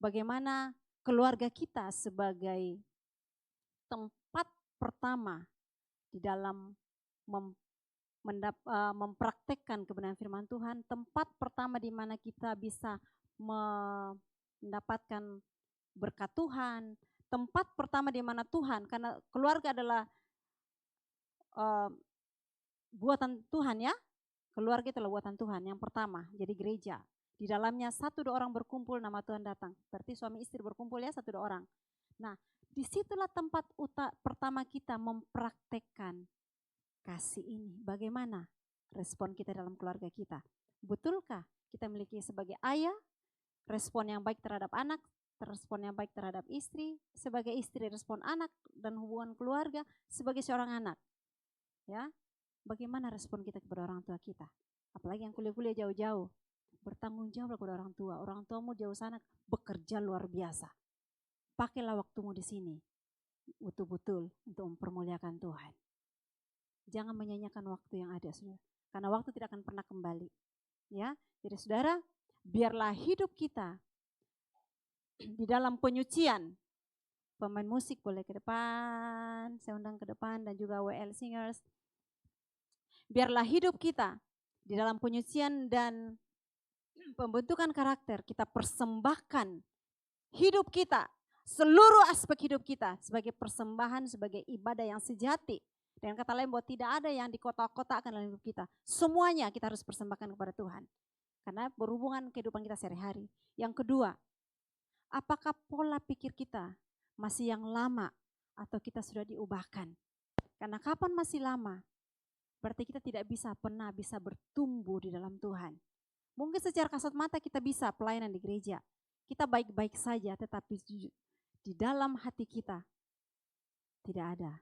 Bagaimana keluarga kita sebagai tempat pertama di dalam mempraktekkan kebenaran firman Tuhan, tempat pertama di mana kita bisa mendapatkan berkat Tuhan, tempat pertama di mana Tuhan, karena keluarga adalah buatan Tuhan ya, keluarga itulah buatan Tuhan yang pertama, jadi gereja. Di dalamnya 1-2 orang berkumpul, nama Tuhan datang. Berarti suami istri berkumpul ya 1-2 orang. Nah, disitulah tempat pertama kita mempraktekkan kasih ini. Bagaimana respon kita dalam keluarga kita? Betulkah kita memiliki sebagai ayah respon yang baik terhadap anak, respon yang baik terhadap istri, sebagai istri respon anak dan hubungan keluarga sebagai seorang anak? Ya, bagaimana respon kita kepada orang tua kita? Apalagi yang kuliah-kuliah jauh-jauh, bertanggung jawab kepada orang tua. Orang tuamu jauh sana bekerja luar biasa. Pakailah waktumu di sini betul-betul untuk mempermuliakan Tuhan. Jangan menyanyiakan waktu yang ada, saudara. Karena waktu tidak akan pernah kembali. Ya, jadi saudara, biarlah hidup kita di dalam penyucian. Pemain musik boleh ke depan, saya undang ke depan, dan juga WL Singers. Biarlah hidup kita di dalam penyucian dan pembentukan karakter, kita persembahkan hidup kita, seluruh aspek hidup kita sebagai persembahan, sebagai ibadah yang sejati. Dengan kata lain bahwa tidak ada yang di kotak-kotakkan dalam hidup kita. Semuanya kita harus persembahkan kepada Tuhan. Karena berhubungan kehidupan kita sehari-hari. Yang kedua, apakah pola pikir kita masih yang lama atau kita sudah diubahkan? Karena kapan masih lama? Berarti kita tidak pernah bisa bertumbuh di dalam Tuhan. Mungkin secara kasat mata kita bisa pelayanan di gereja. Kita baik-baik saja, tetapi di dalam hati kita tidak ada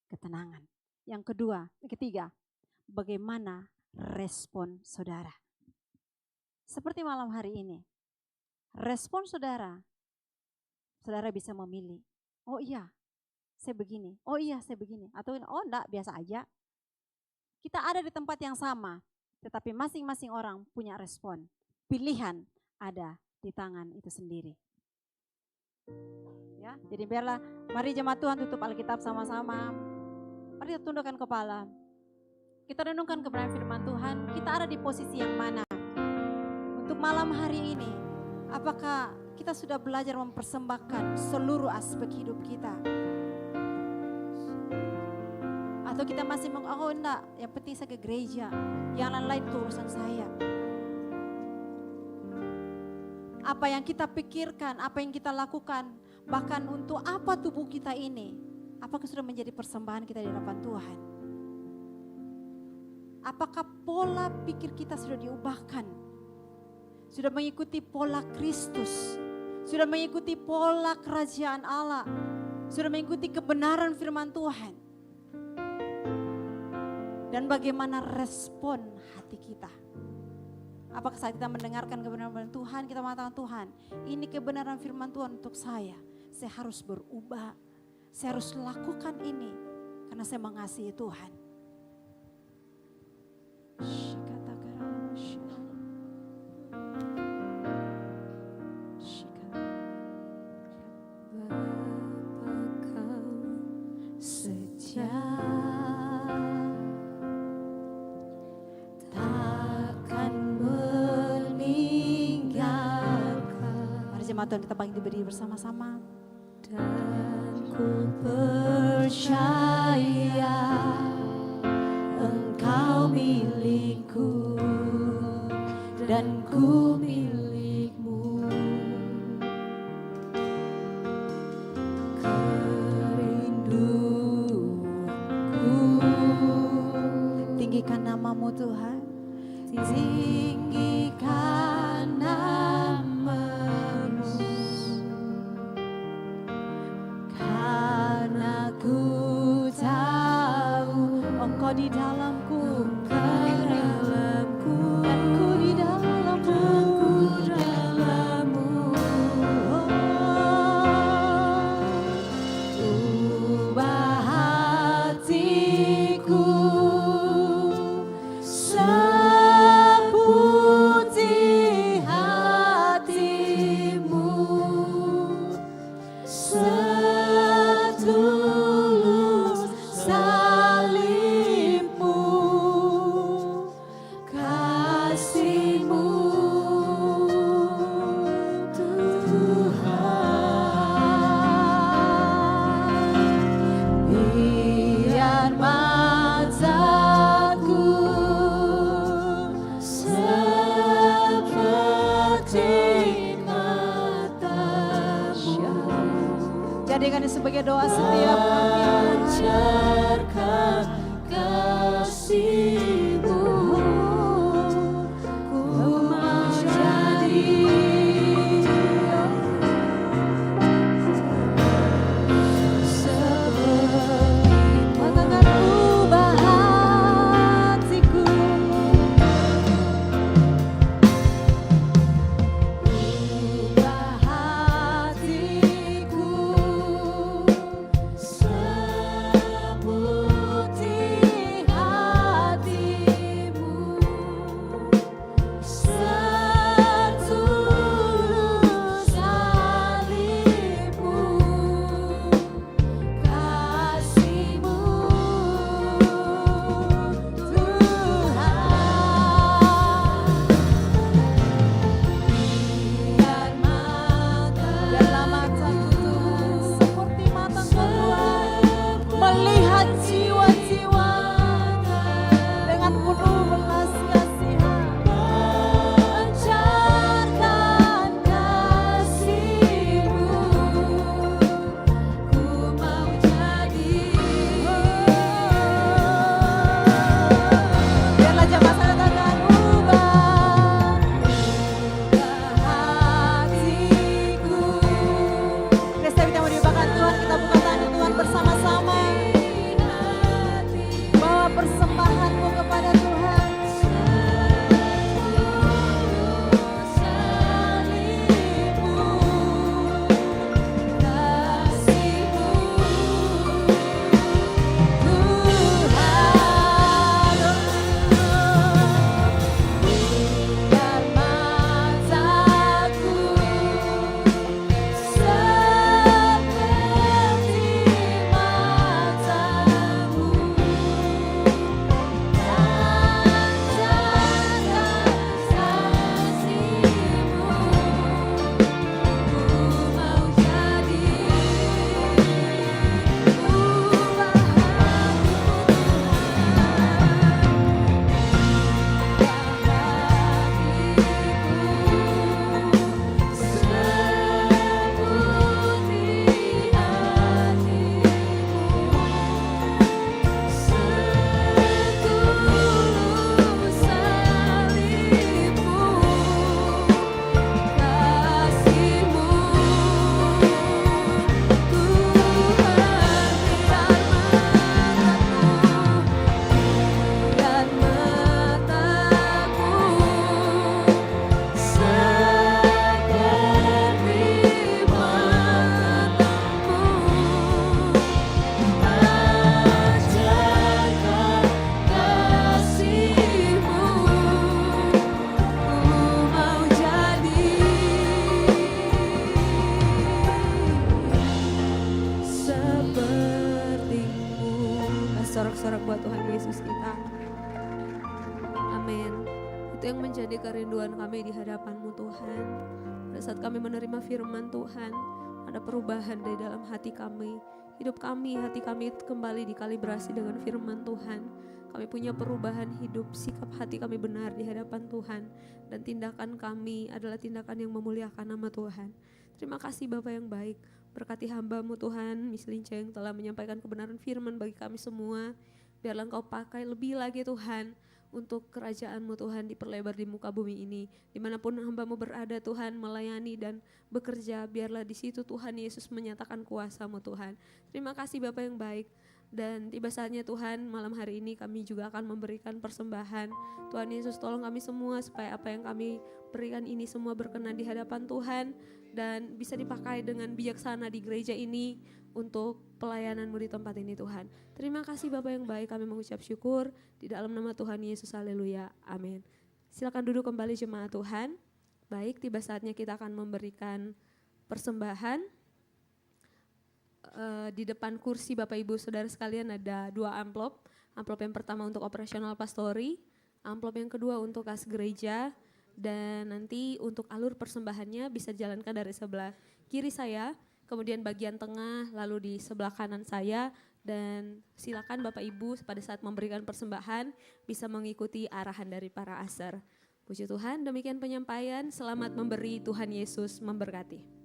ketenangan. Yang ketiga, bagaimana respon saudara? Seperti malam hari ini, respon saudara bisa memilih. Oh iya, saya begini. Oh iya, saya begini. Atau oh enggak, biasa aja. Kita ada di tempat yang sama. Tetapi masing-masing orang punya respon. Pilihan ada di tangan itu sendiri. Ya, jadi biarlah mari jemaat Tuhan tutup Alkitab sama-sama. Mari kita tundukkan kepala. Kita renungkan kebenaran firman Tuhan. Kita ada di posisi yang mana? Untuk malam hari ini, apakah kita sudah belajar mempersembahkan seluruh aspek hidup kita? Atau kita masih oh enggak, yang penting saya ke gereja, yang lain-lain itu urusan saya. Apa yang kita pikirkan, apa yang kita lakukan, bahkan untuk apa tubuh kita ini, apakah sudah menjadi persembahan kita di hadapan Tuhan? Apakah pola pikir kita sudah diubahkan? Sudah mengikuti pola Kristus, sudah mengikuti pola kerajaan Allah, sudah mengikuti kebenaran firman Tuhan. dan bagaimana respon hati kita. Apakah saat kita mendengarkan kebenaran Tuhan, kita mengatakan Tuhan, ini kebenaran firman Tuhan untuk saya harus berubah, saya harus lakukan ini karena saya mengasihi Tuhan. Tuhan, kita bangkit berdiri bersama-sama. Dan ku percaya Engkau milikku dan ku milikmu. Kerinduanku, tinggikan namamu Tuhan, tinggikan namamu. Ku tahu Engkau di dalamku, dan ku di dalammu. Ubah hatiku seperti hatimu. Setulus salibmu, kasihmu Tuhan. Biar mataku seperti matamu. Jadikan ini sebagai doa setiap kami. Pancarkan kasih-Mu, ku mau jadi seperti katakan ubah hatiku. Ubah hatiku seperti hatimu. yang menjadi kerinduan kami di hadapan-Mu Tuhan. Pada saat kami menerima firman Tuhan, ada perubahan dari dalam hati kami. Hidup kami, hati kami kembali dikalibrasi dengan firman Tuhan. Kami punya perubahan hidup, sikap hati kami benar di hadapan Tuhan. Dan tindakan kami adalah tindakan yang memuliakan nama Tuhan. Terima kasih Bapa yang baik. Berkati hamba-Mu Tuhan, Miss Linca yang telah menyampaikan kebenaran firman bagi kami semua. Biarlah Engkau pakai lebih lagi Tuhan, untuk kerajaan-Mu Tuhan diperlebar di muka bumi ini. Dimanapun hamba-Mu berada Tuhan, melayani dan bekerja, biarlah di situ Tuhan Yesus menyatakan kuasa-Mu Tuhan. Terima kasih Bapa yang baik. Dan tiba saatnya Tuhan, malam hari ini kami juga akan memberikan persembahan. Tuhan Yesus tolong kami semua supaya apa yang kami berikan ini semua berkenan di hadapan Tuhan dan bisa dipakai dengan bijaksana di gereja ini untuk pelayanan-Mu di tempat ini Tuhan. Terima kasih Bapa yang baik, kami mengucap syukur di dalam nama Tuhan Yesus, haleluya, amin. Silakan duduk kembali jemaat Tuhan. Baik, tiba saatnya kita akan memberikan persembahan. Di depan kursi Bapak Ibu Saudara sekalian ada 2 amplop. Amplop yang pertama untuk operasional pastori, amplop yang kedua untuk kas gereja, dan nanti untuk alur persembahannya bisa dijalankan dari sebelah kiri saya, kemudian bagian tengah, lalu di sebelah kanan saya, dan silakan Bapak Ibu pada saat memberikan persembahan bisa mengikuti arahan dari para asar. Puji Tuhan, demikian penyampaian. Selamat memberi, Tuhan Yesus memberkati.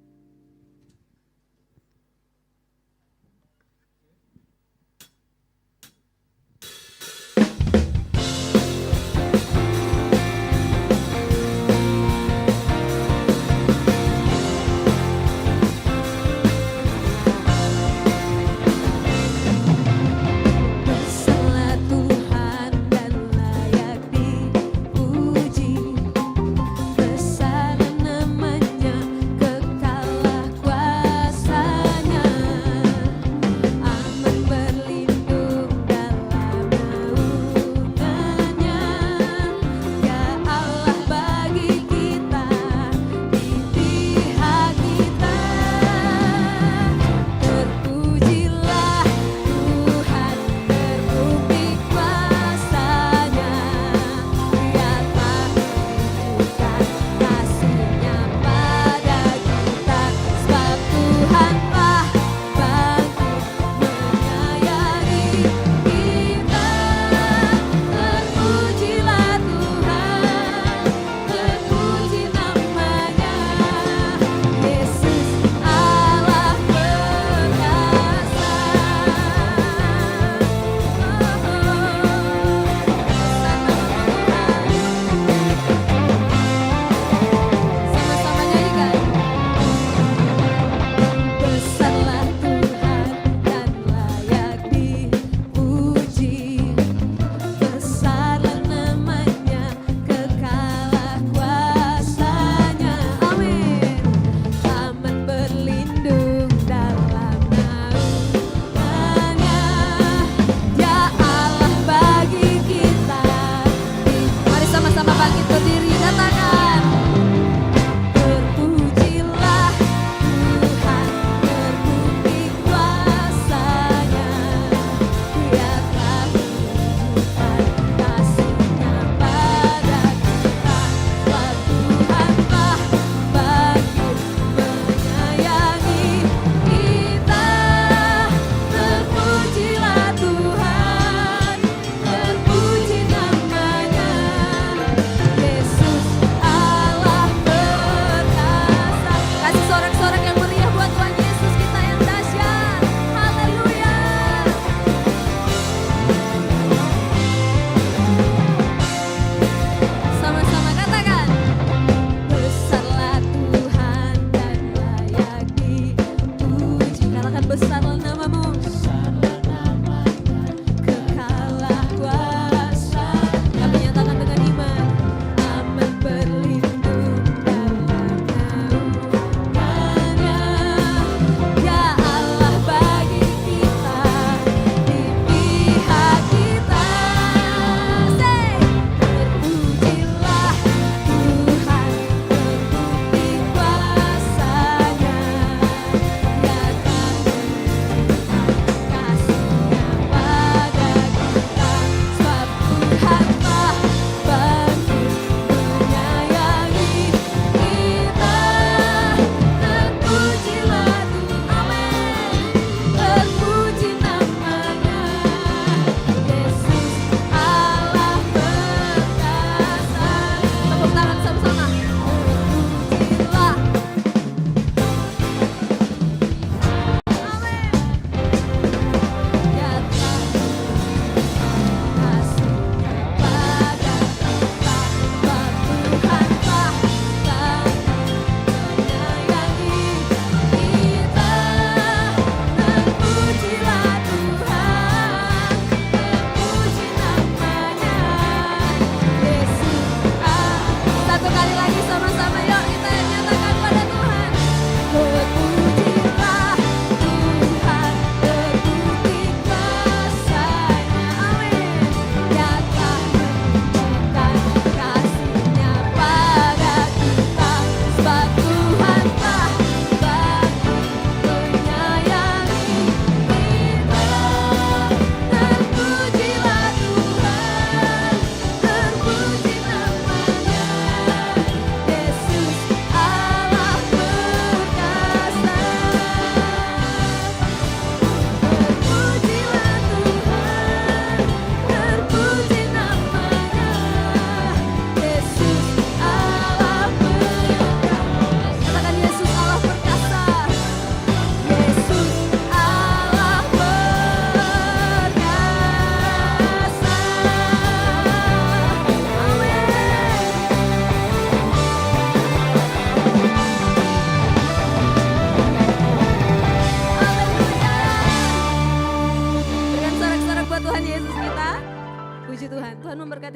Besar namanya kekal.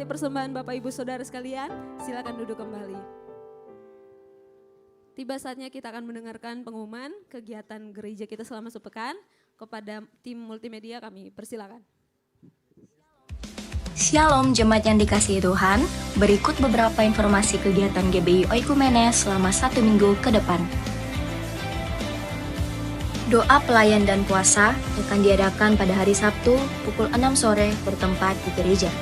menikmati persembahan Bapak Ibu Saudara sekalian, silakan duduk kembali. Tiba saatnya kita akan mendengarkan pengumuman kegiatan gereja kita selama sepekan. Kepada tim multimedia kami persilakan. Shalom jemaat yang dikasihi Tuhan, berikut beberapa informasi kegiatan GBI Oikumene selama 1 minggu ke depan. Doa pelayan dan puasa akan diadakan pada hari Sabtu pukul 6 sore bertempat di gereja.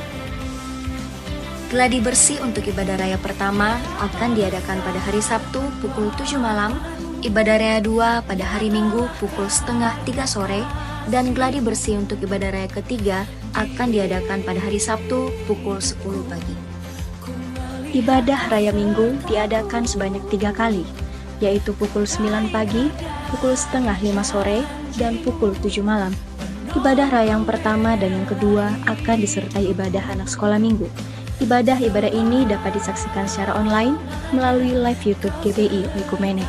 Gladi bersih untuk ibadah raya pertama akan diadakan pada hari Sabtu pukul 7 malam, ibadah raya 2 pada hari Minggu pukul setengah 3 sore, dan gladi bersih untuk ibadah raya ketiga akan diadakan pada hari Sabtu pukul 10 pagi. Ibadah raya Minggu diadakan sebanyak 3 kali, yaitu pukul 9 pagi, pukul setengah 5 sore, dan pukul 7 malam. Ibadah raya yang pertama dan yang kedua akan disertai ibadah anak sekolah minggu. Ibadah-ibadah ini dapat disaksikan secara online melalui live YouTube GBI Oikumene.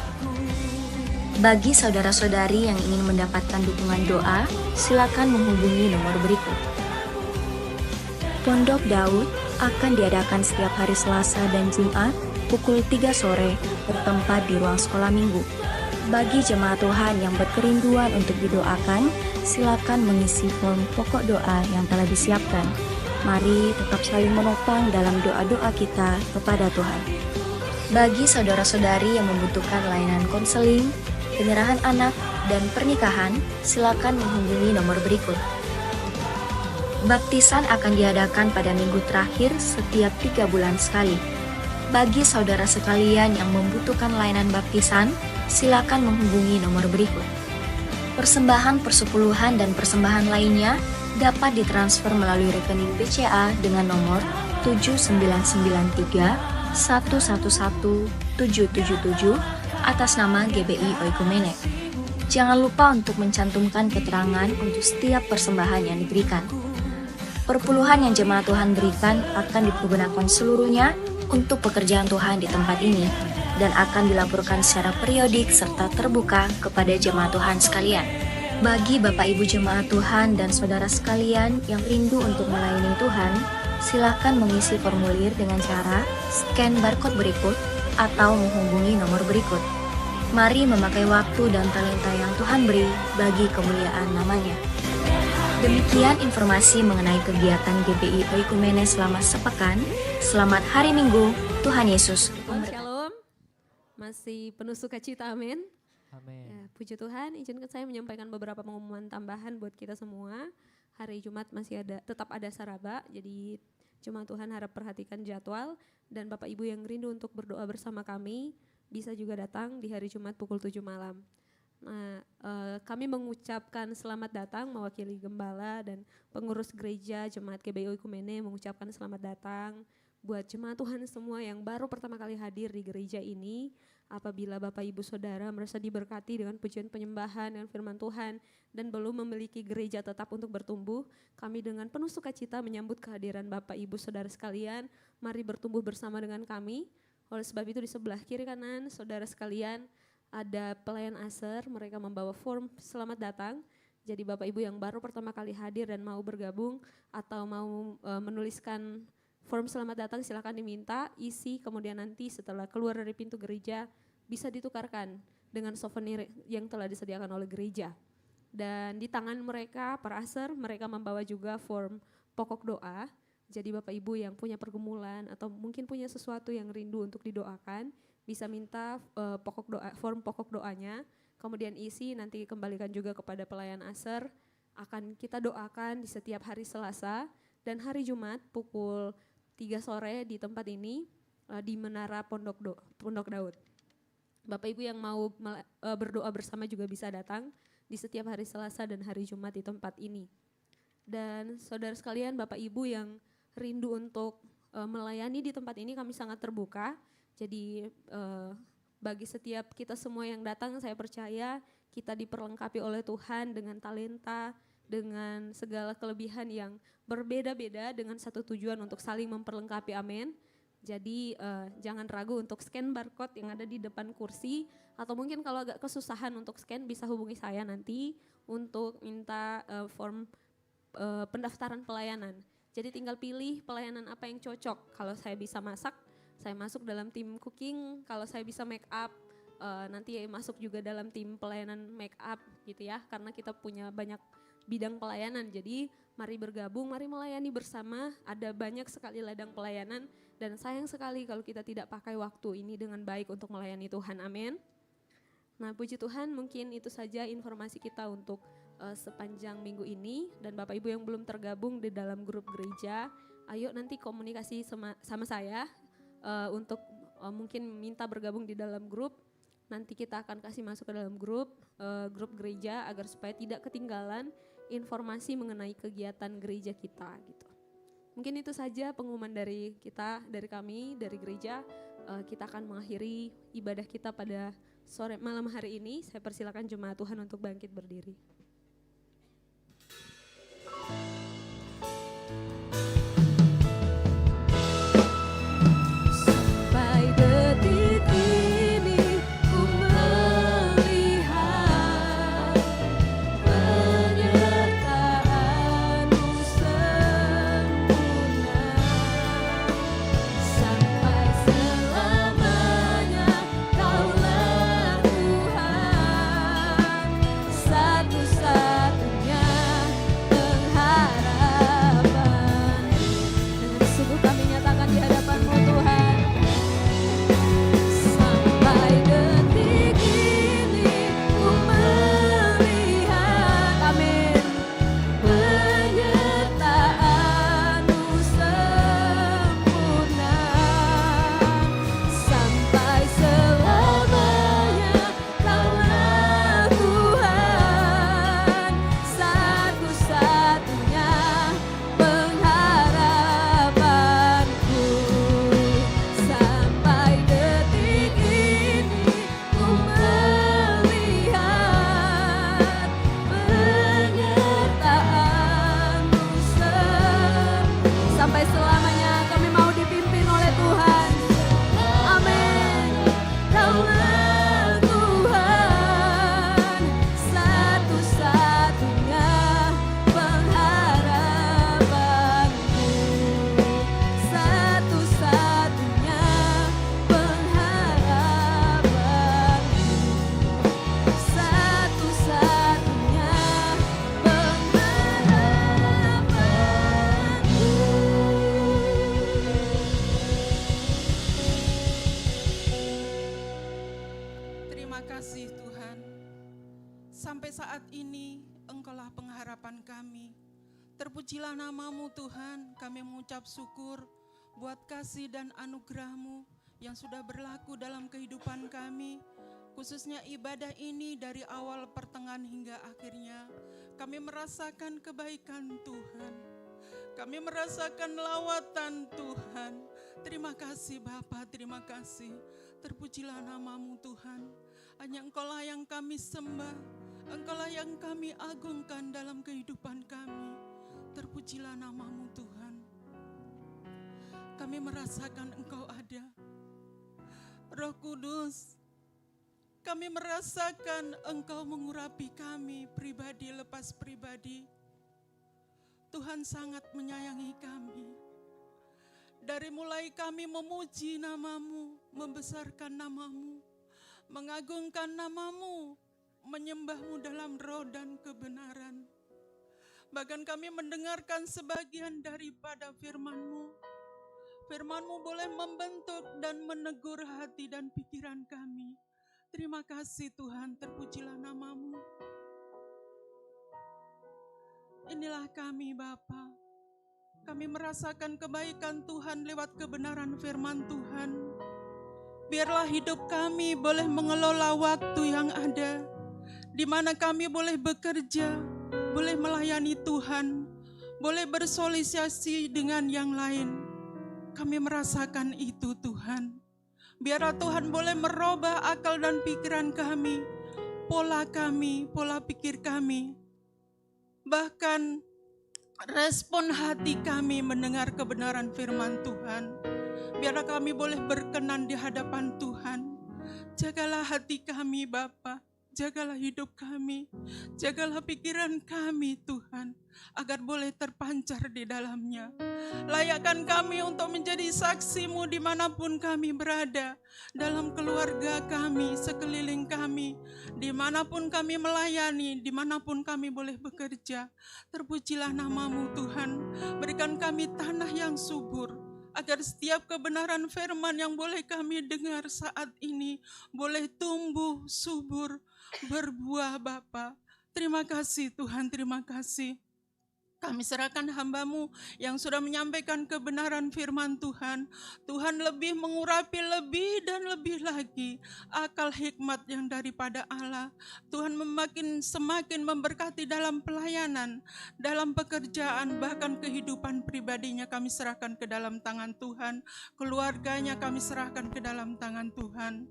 Bagi saudara-saudari yang ingin mendapatkan dukungan doa, silakan menghubungi nomor berikut. Pondok Daud akan diadakan setiap hari Selasa dan Jumat pukul 3 sore bertempat di ruang sekolah minggu. Bagi jemaat Tuhan yang berkerinduan untuk didoakan, silakan mengisi form pokok doa yang telah disiapkan. Mari tetap saling menopang dalam doa-doa kita kepada Tuhan. Bagi saudara-saudari yang membutuhkan layanan konseling, penyerahan anak, dan pernikahan, silakan menghubungi nomor berikut. Baptisan akan diadakan pada minggu terakhir setiap 3 bulan sekali. Bagi saudara sekalian yang membutuhkan layanan baptisan, silakan menghubungi nomor berikut. Persembahan persepuluhan dan persembahan lainnya dapat ditransfer melalui rekening BCA dengan nomor 7993 111 777 atas nama GBI Oikumene. Jangan lupa untuk mencantumkan keterangan untuk setiap persembahan yang diberikan. Perpuluhan yang jemaat Tuhan berikan akan dipergunakan seluruhnya untuk pekerjaan Tuhan di tempat ini dan akan dilaporkan secara periodik serta terbuka kepada jemaat Tuhan sekalian. Bagi Bapak Ibu jemaat Tuhan dan saudara sekalian yang rindu untuk melayani Tuhan, silakan mengisi formulir dengan cara scan barcode berikut atau menghubungi nomor berikut. Mari memakai waktu dan talenta yang Tuhan beri bagi kemuliaan namanya. Demikian informasi mengenai kegiatan GBI Oikumene selama sepekan. Selamat hari Minggu, Tuhan Yesus. Shalom, masih penuh sukacita, amin. Amin. Ya, puji Tuhan, izinkan saya menyampaikan beberapa pengumuman tambahan buat kita semua. Hari Jumat masih tetap ada saraba, jadi jemaat Tuhan harap perhatikan jadwal. Dan Bapak Ibu yang rindu untuk berdoa bersama kami, bisa juga datang di hari Jumat pukul 7 malam. Nah, kami mengucapkan selamat datang mewakili gembala dan pengurus gereja jemaat GBI Oikumene mengucapkan selamat datang buat jemaat Tuhan semua yang baru pertama kali hadir di gereja ini. Apabila Bapak Ibu Saudara merasa diberkati dengan pujian penyembahan dan firman Tuhan dan belum memiliki gereja tetap untuk bertumbuh, kami dengan penuh sukacita menyambut kehadiran Bapak Ibu Saudara sekalian. Mari bertumbuh bersama dengan kami. Oleh sebab itu di sebelah kiri kanan saudara sekalian ada pelayan ASER, mereka membawa form selamat datang. Jadi Bapak Ibu yang baru pertama kali hadir dan mau bergabung atau mau menuliskan form selamat datang, silakan diminta, isi, kemudian nanti setelah keluar dari pintu gereja bisa ditukarkan dengan souvenir yang telah disediakan oleh gereja. Dan di tangan mereka, para ASER, mereka membawa juga form pokok doa. Jadi Bapak Ibu yang punya pergumulan atau mungkin punya sesuatu yang rindu untuk didoakan, bisa minta form pokok doanya, kemudian isi, nanti kembalikan juga kepada pelayan ASER, akan kita doakan di setiap hari Selasa dan hari Jumat pukul 3 sore di tempat ini di Menara Pondok Daud. Bapak Ibu yang mau berdoa bersama juga bisa datang di setiap hari Selasa dan hari Jumat di tempat ini. Dan saudara sekalian, Bapak Ibu yang rindu untuk melayani di tempat ini, kami sangat terbuka. Jadi bagi setiap kita semua yang datang, saya percaya kita diperlengkapi oleh Tuhan dengan talenta, dengan segala kelebihan yang berbeda-beda dengan satu tujuan untuk saling memperlengkapi, amin. Jadi jangan ragu untuk scan barcode yang ada di depan kursi, atau mungkin kalau agak kesusahan untuk scan bisa hubungi saya nanti untuk minta form pendaftaran pelayanan. Jadi tinggal pilih pelayanan apa yang cocok. Kalau saya bisa masak, saya masuk dalam tim cooking. Kalau saya bisa make up, nanti masuk juga dalam tim pelayanan make up gitu ya. Karena kita punya banyak bidang pelayanan. Jadi mari bergabung, mari melayani bersama. Ada banyak sekali ladang pelayanan. Dan sayang sekali kalau kita tidak pakai waktu ini dengan baik untuk melayani Tuhan. Amin. Nah, puji Tuhan, mungkin itu saja informasi kita untuk sepanjang minggu ini. Dan Bapak Ibu yang belum tergabung di dalam grup gereja, ayo nanti komunikasi sama saya untuk mungkin minta bergabung di dalam grup. Nanti kita akan kasih masuk ke dalam grup gereja agar supaya tidak ketinggalan informasi mengenai kegiatan gereja kita gitu. Mungkin itu saja pengumuman dari kita, dari kami, dari gereja. Kita akan mengakhiri ibadah kita pada sore malam hari ini. Saya persilakan jemaat Tuhan untuk bangkit berdiri. Sampai detik ini ku melihat penyertaan-Mu sempurna. Sampai selamanya Kaulah Tuhan, satu-satunya pengharapan. Dengan sungguh kami nyatakan di hadapan-Mu Tuhan. Sampai detik ini ku melihat, amin, penyertaan-Mu sempurna. Sampai selamanya Kaulah Tuhan, satu-satunya pengharapanku. Sampai detik ini ku melihat penyertaan-Mu sampai selamanya kami mau dipimpin oleh Tuhan. Amin. Kaulah Tuhan, satu-satunya pengharapanku. Satu-satunya pengharapanku. Satu-satunya Terima kasih Tuhan. Sampai saat ini Engkaulah pengharapan kami. Terpujilah nama-Mu Tuhan. Kami mengucap syukur buat kasih dan anugerah-Mu yang sudah berlaku dalam kehidupan kami. Khususnya ibadah ini dari awal, pertengahan hingga akhirnya. Kami merasakan kebaikan Tuhan. Kami merasakan lawatan Tuhan. Terima kasih Bapa, terima kasih. Terpujilah nama-Mu Tuhan. Hanya Engkaulah yang kami sembah, Engkaulah yang kami agungkan dalam kehidupan kami. Terpujilah nama-Mu Tuhan. Kami merasakan Engkau ada. Roh Kudus, kami merasakan Engkau mengurapi kami pribadi lepas pribadi. Tuhan sangat menyayangi kami. Dari mulai kami memuji nama-Mu, membesarkan nama-Mu, mengagungkan nama-Mu, menyembah-Mu dalam roh dan kebenaran. Bahkan kami mendengarkan sebagian daripada firman-Mu. Firman-Mu boleh membentuk dan menegur hati dan pikiran kami. Terima kasih Tuhan, terpujilah nama-Mu. Inilah kami Bapa. Kami merasakan kebaikan Tuhan lewat kebenaran firman Tuhan. Biarlah hidup kami boleh mengelola waktu yang ada, di mana kami boleh bekerja, boleh melayani Tuhan, boleh bersosialisasi dengan yang lain. Kami merasakan itu Tuhan. Biarlah Tuhan boleh merubah akal dan pikiran kami, pola pikir kami. Bahkan respon hati kami mendengar kebenaran firman Tuhan. Biarlah kami boleh berkenan di hadapan Tuhan. Jagalah hati kami Bapa, jagalah hidup kami, jagalah pikiran kami Tuhan, agar boleh terpancar di dalamnya. Layakkan kami untuk menjadi saksi-Mu dimanapun kami berada, dalam keluarga kami, sekeliling kami, dimanapun kami melayani, dimanapun kami boleh bekerja. Terpujilah nama-Mu Tuhan, berikan kami tanah yang subur, agar setiap kebenaran firman yang boleh kami dengar saat ini boleh tumbuh subur, berbuah Bapa. Terima kasih Tuhan, terima kasih. Kami serahkan hamba-Mu yang sudah menyampaikan kebenaran firman Tuhan. Tuhan lebih mengurapi lebih dan lebih lagi akal hikmat yang daripada Allah. Tuhan semakin memberkati dalam pelayanan, dalam pekerjaan, bahkan kehidupan pribadinya kami serahkan ke dalam tangan Tuhan. Keluarganya kami serahkan ke dalam tangan Tuhan.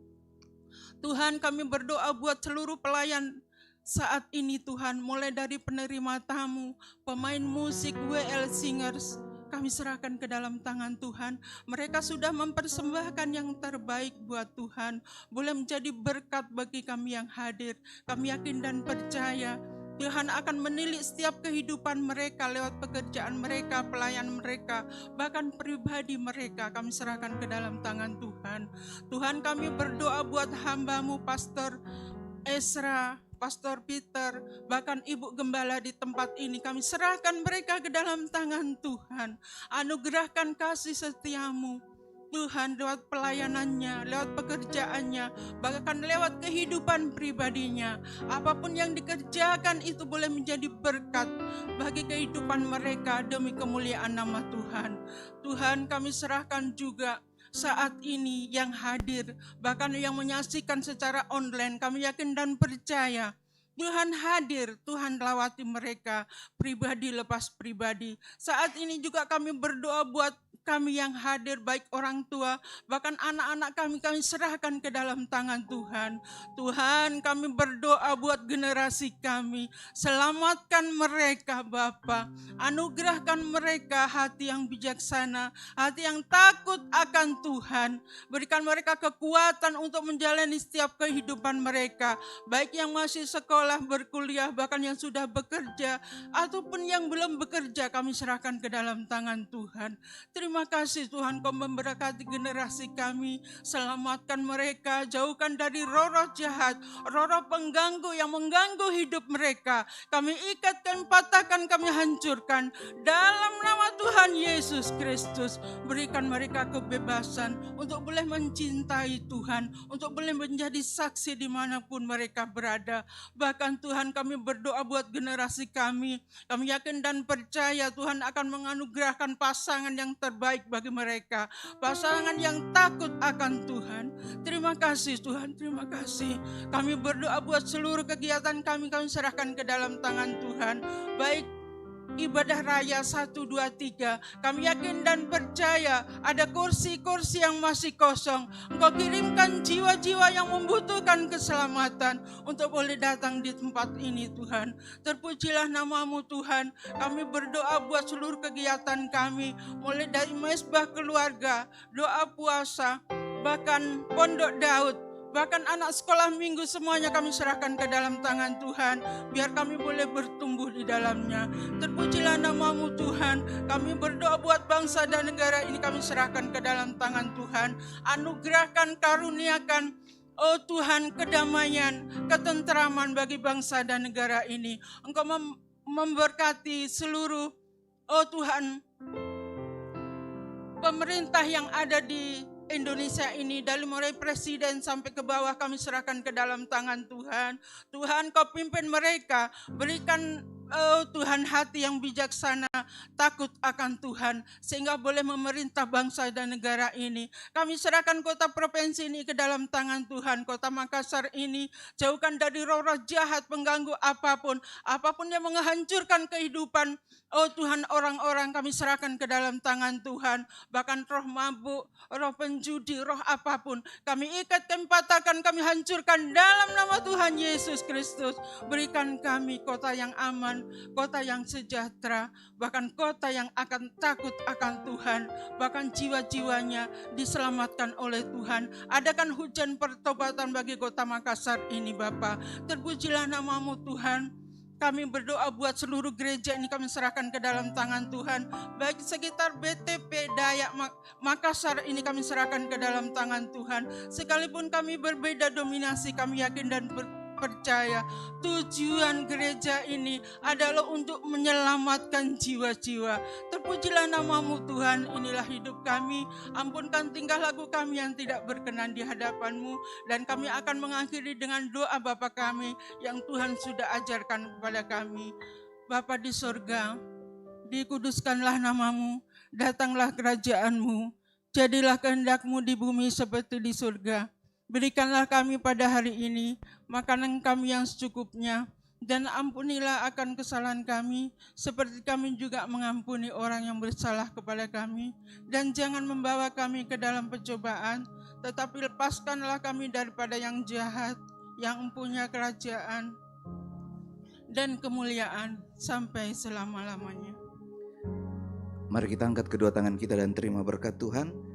Tuhan, kami berdoa buat seluruh pelayan saat ini Tuhan, mulai dari penerima tamu, pemain musik, WL Singers, kami serahkan ke dalam tangan Tuhan. Mereka sudah mempersembahkan yang terbaik buat Tuhan, boleh menjadi berkat bagi kami yang hadir. Kami yakin dan percaya Tuhan akan menilik setiap kehidupan mereka lewat pekerjaan mereka, pelayan mereka, bahkan pribadi mereka. Kami serahkan ke dalam tangan Tuhan. Tuhan, kami berdoa buat hamba-Mu Pastor Ezra, Pastor Peter, bahkan Ibu Gembala di tempat ini. Kami serahkan mereka ke dalam tangan Tuhan. Anugerahkan kasih setia-Mu Tuhan lewat pelayanannya, lewat pekerjaannya, bahkan lewat kehidupan pribadinya. Apapun yang dikerjakan itu boleh menjadi berkat bagi kehidupan mereka demi kemuliaan nama Tuhan. Tuhan, kami serahkan juga saat ini yang hadir, bahkan yang menyaksikan secara online, kami yakin dan percaya Tuhan hadir, Tuhan lawati mereka pribadi lepas pribadi. Saat ini juga kami berdoa buat kami yang hadir, baik orang tua, bahkan anak-anak kami serahkan ke dalam tangan Tuhan. Tuhan, kami berdoa buat generasi kami, selamatkan mereka Bapa, anugerahkan mereka hati yang bijaksana, hati yang takut akan Tuhan. Berikan mereka kekuatan untuk menjalani setiap kehidupan mereka, baik yang masih sekolah, berkuliah, bahkan yang sudah bekerja, ataupun yang belum bekerja, kami serahkan ke dalam tangan Tuhan. Terima kasih Tuhan, Kau memberkati generasi kami, selamatkan mereka, jauhkan dari roh-roh jahat, roh-roh pengganggu yang mengganggu hidup mereka. Kami ikatkan, patahkan, kami hancurkan dalam nama Tuhan Yesus Kristus. Berikan mereka kebebasan untuk boleh mencintai Tuhan, untuk boleh menjadi saksi dimanapun mereka berada. Bahkan Tuhan, kami berdoa buat generasi kami yakin dan percaya Tuhan akan menganugerahkan pasangan yang terbaik bagi mereka, pasangan yang takut akan Tuhan. Terima kasih Tuhan, terima kasih. Kami berdoa buat seluruh kegiatan kami serahkan ke dalam tangan Tuhan. Baik ibadah raya 1, 2, 3, kami yakin dan percaya ada kursi-kursi yang masih kosong. Engkau kirimkan jiwa-jiwa yang membutuhkan keselamatan untuk boleh datang di tempat ini Tuhan. Terpujilah nama-Mu Tuhan. Kami berdoa buat seluruh kegiatan kami, mulai dari mesbah keluarga, doa puasa, bahkan pondok Daud, bahkan anak sekolah minggu, semuanya kami serahkan ke dalam tangan Tuhan, biar kami boleh bertumbuh di dalamnya. Terpujilah nama-Mu Tuhan. Kami berdoa buat bangsa dan negara ini, kami serahkan ke dalam tangan Tuhan. Anugerahkan, karuniakan, oh Tuhan, kedamaian, ketentraman bagi bangsa dan negara ini. Engkau memberkati seluruh, oh Tuhan, pemerintah yang ada di Indonesia ini, dari mulai presiden sampai ke bawah, kami serahkan ke dalam tangan Tuhan. Tuhan, Kau pimpin mereka, berikan Tuhan hati yang bijaksana, takut akan Tuhan, sehingga boleh memerintah bangsa dan negara ini. Kami serahkan kota provinsi ini ke dalam tangan Tuhan. Kota Makassar ini, jauhkan dari roh-roh jahat, pengganggu apapun yang menghancurkan kehidupan, oh Tuhan, orang-orang, kami serahkan ke dalam tangan Tuhan. Bahkan roh mabuk, roh penjudi, roh apapun, kami ikat, kami patahkan, kami hancurkan dalam nama Tuhan Yesus Kristus. Berikan kami kota yang aman, Tuhan, kota yang sejahtera, bahkan kota yang akan takut akan Tuhan, bahkan jiwa-jiwanya diselamatkan oleh Tuhan. Adakan hujan pertobatan bagi kota Makassar ini Bapa. Terpujilah namamu Tuhan. Kami berdoa buat seluruh gereja ini kami serahkan ke dalam tangan Tuhan. Baik sekitar BTP Dayak Makassar ini kami serahkan ke dalam tangan Tuhan. Sekalipun kami berbeda dominasi, kami yakin dan percaya tujuan gereja ini adalah untuk menyelamatkan jiwa-jiwa. Terpujilah namamu Tuhan, inilah hidup kami. Ampunkan tingkah laku kami yang tidak berkenan di hadapan-Mu. Dan kami akan mengakhiri dengan doa Bapa kami yang Tuhan sudah ajarkan kepada kami. Bapa di sorga, dikuduskanlah namamu, datanglah kerajaan-Mu, jadilah kehendak-Mu di bumi seperti di surga. Berikanlah kami pada hari ini makanan kami yang secukupnya, dan ampunilah akan kesalahan kami, seperti kami juga mengampuni orang yang bersalah kepada kami. Dan jangan membawa kami ke dalam pencobaan, tetapi lepaskanlah kami daripada yang jahat, yang mempunyai kerajaan dan kemuliaan sampai selama-lamanya. Mari kita angkat kedua tangan kita dan terima berkat Tuhan.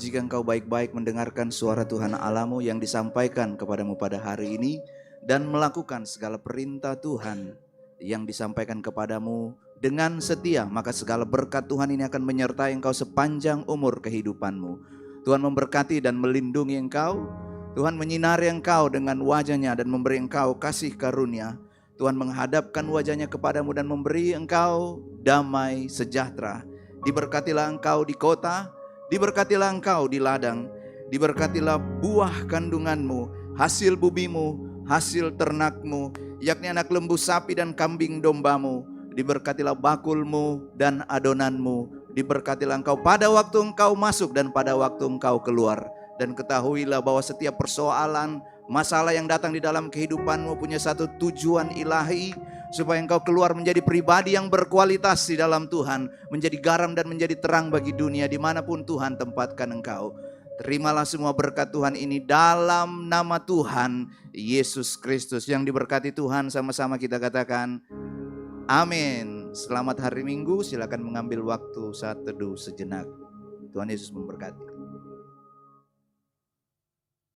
Jika engkau baik-baik mendengarkan suara Tuhan Allahmu yang disampaikan kepadamu pada hari ini dan melakukan segala perintah Tuhan yang disampaikan kepadamu dengan setia, maka segala berkat Tuhan ini akan menyertai engkau sepanjang umur kehidupanmu. Tuhan memberkati dan melindungi engkau. Tuhan menyinari engkau dengan wajah-Nya dan memberi engkau kasih karunia. Tuhan menghadapkan wajah-Nya kepadamu dan memberi engkau damai sejahtera. Diberkatilah engkau di kota, diberkatilah engkau di ladang, diberkatilah buah kandunganmu, hasil bumimu, hasil ternakmu, yakni anak lembu sapi dan kambing dombamu. Diberkatilah bakulmu dan adonanmu, diberkatilah engkau pada waktu engkau masuk dan pada waktu engkau keluar. Dan ketahuilah bahwa setiap persoalan, masalah yang datang di dalam kehidupanmu punya satu tujuan ilahi, supaya engkau keluar menjadi pribadi yang berkualitas di dalam Tuhan, menjadi garam dan menjadi terang bagi dunia dimanapun Tuhan tempatkan engkau. Terimalah semua berkat Tuhan ini dalam nama Tuhan Yesus Kristus. Yang diberkati Tuhan, sama-sama kita katakan amin. Selamat hari Minggu, silakan mengambil waktu saat teduh sejenak. Tuhan Yesus memberkati.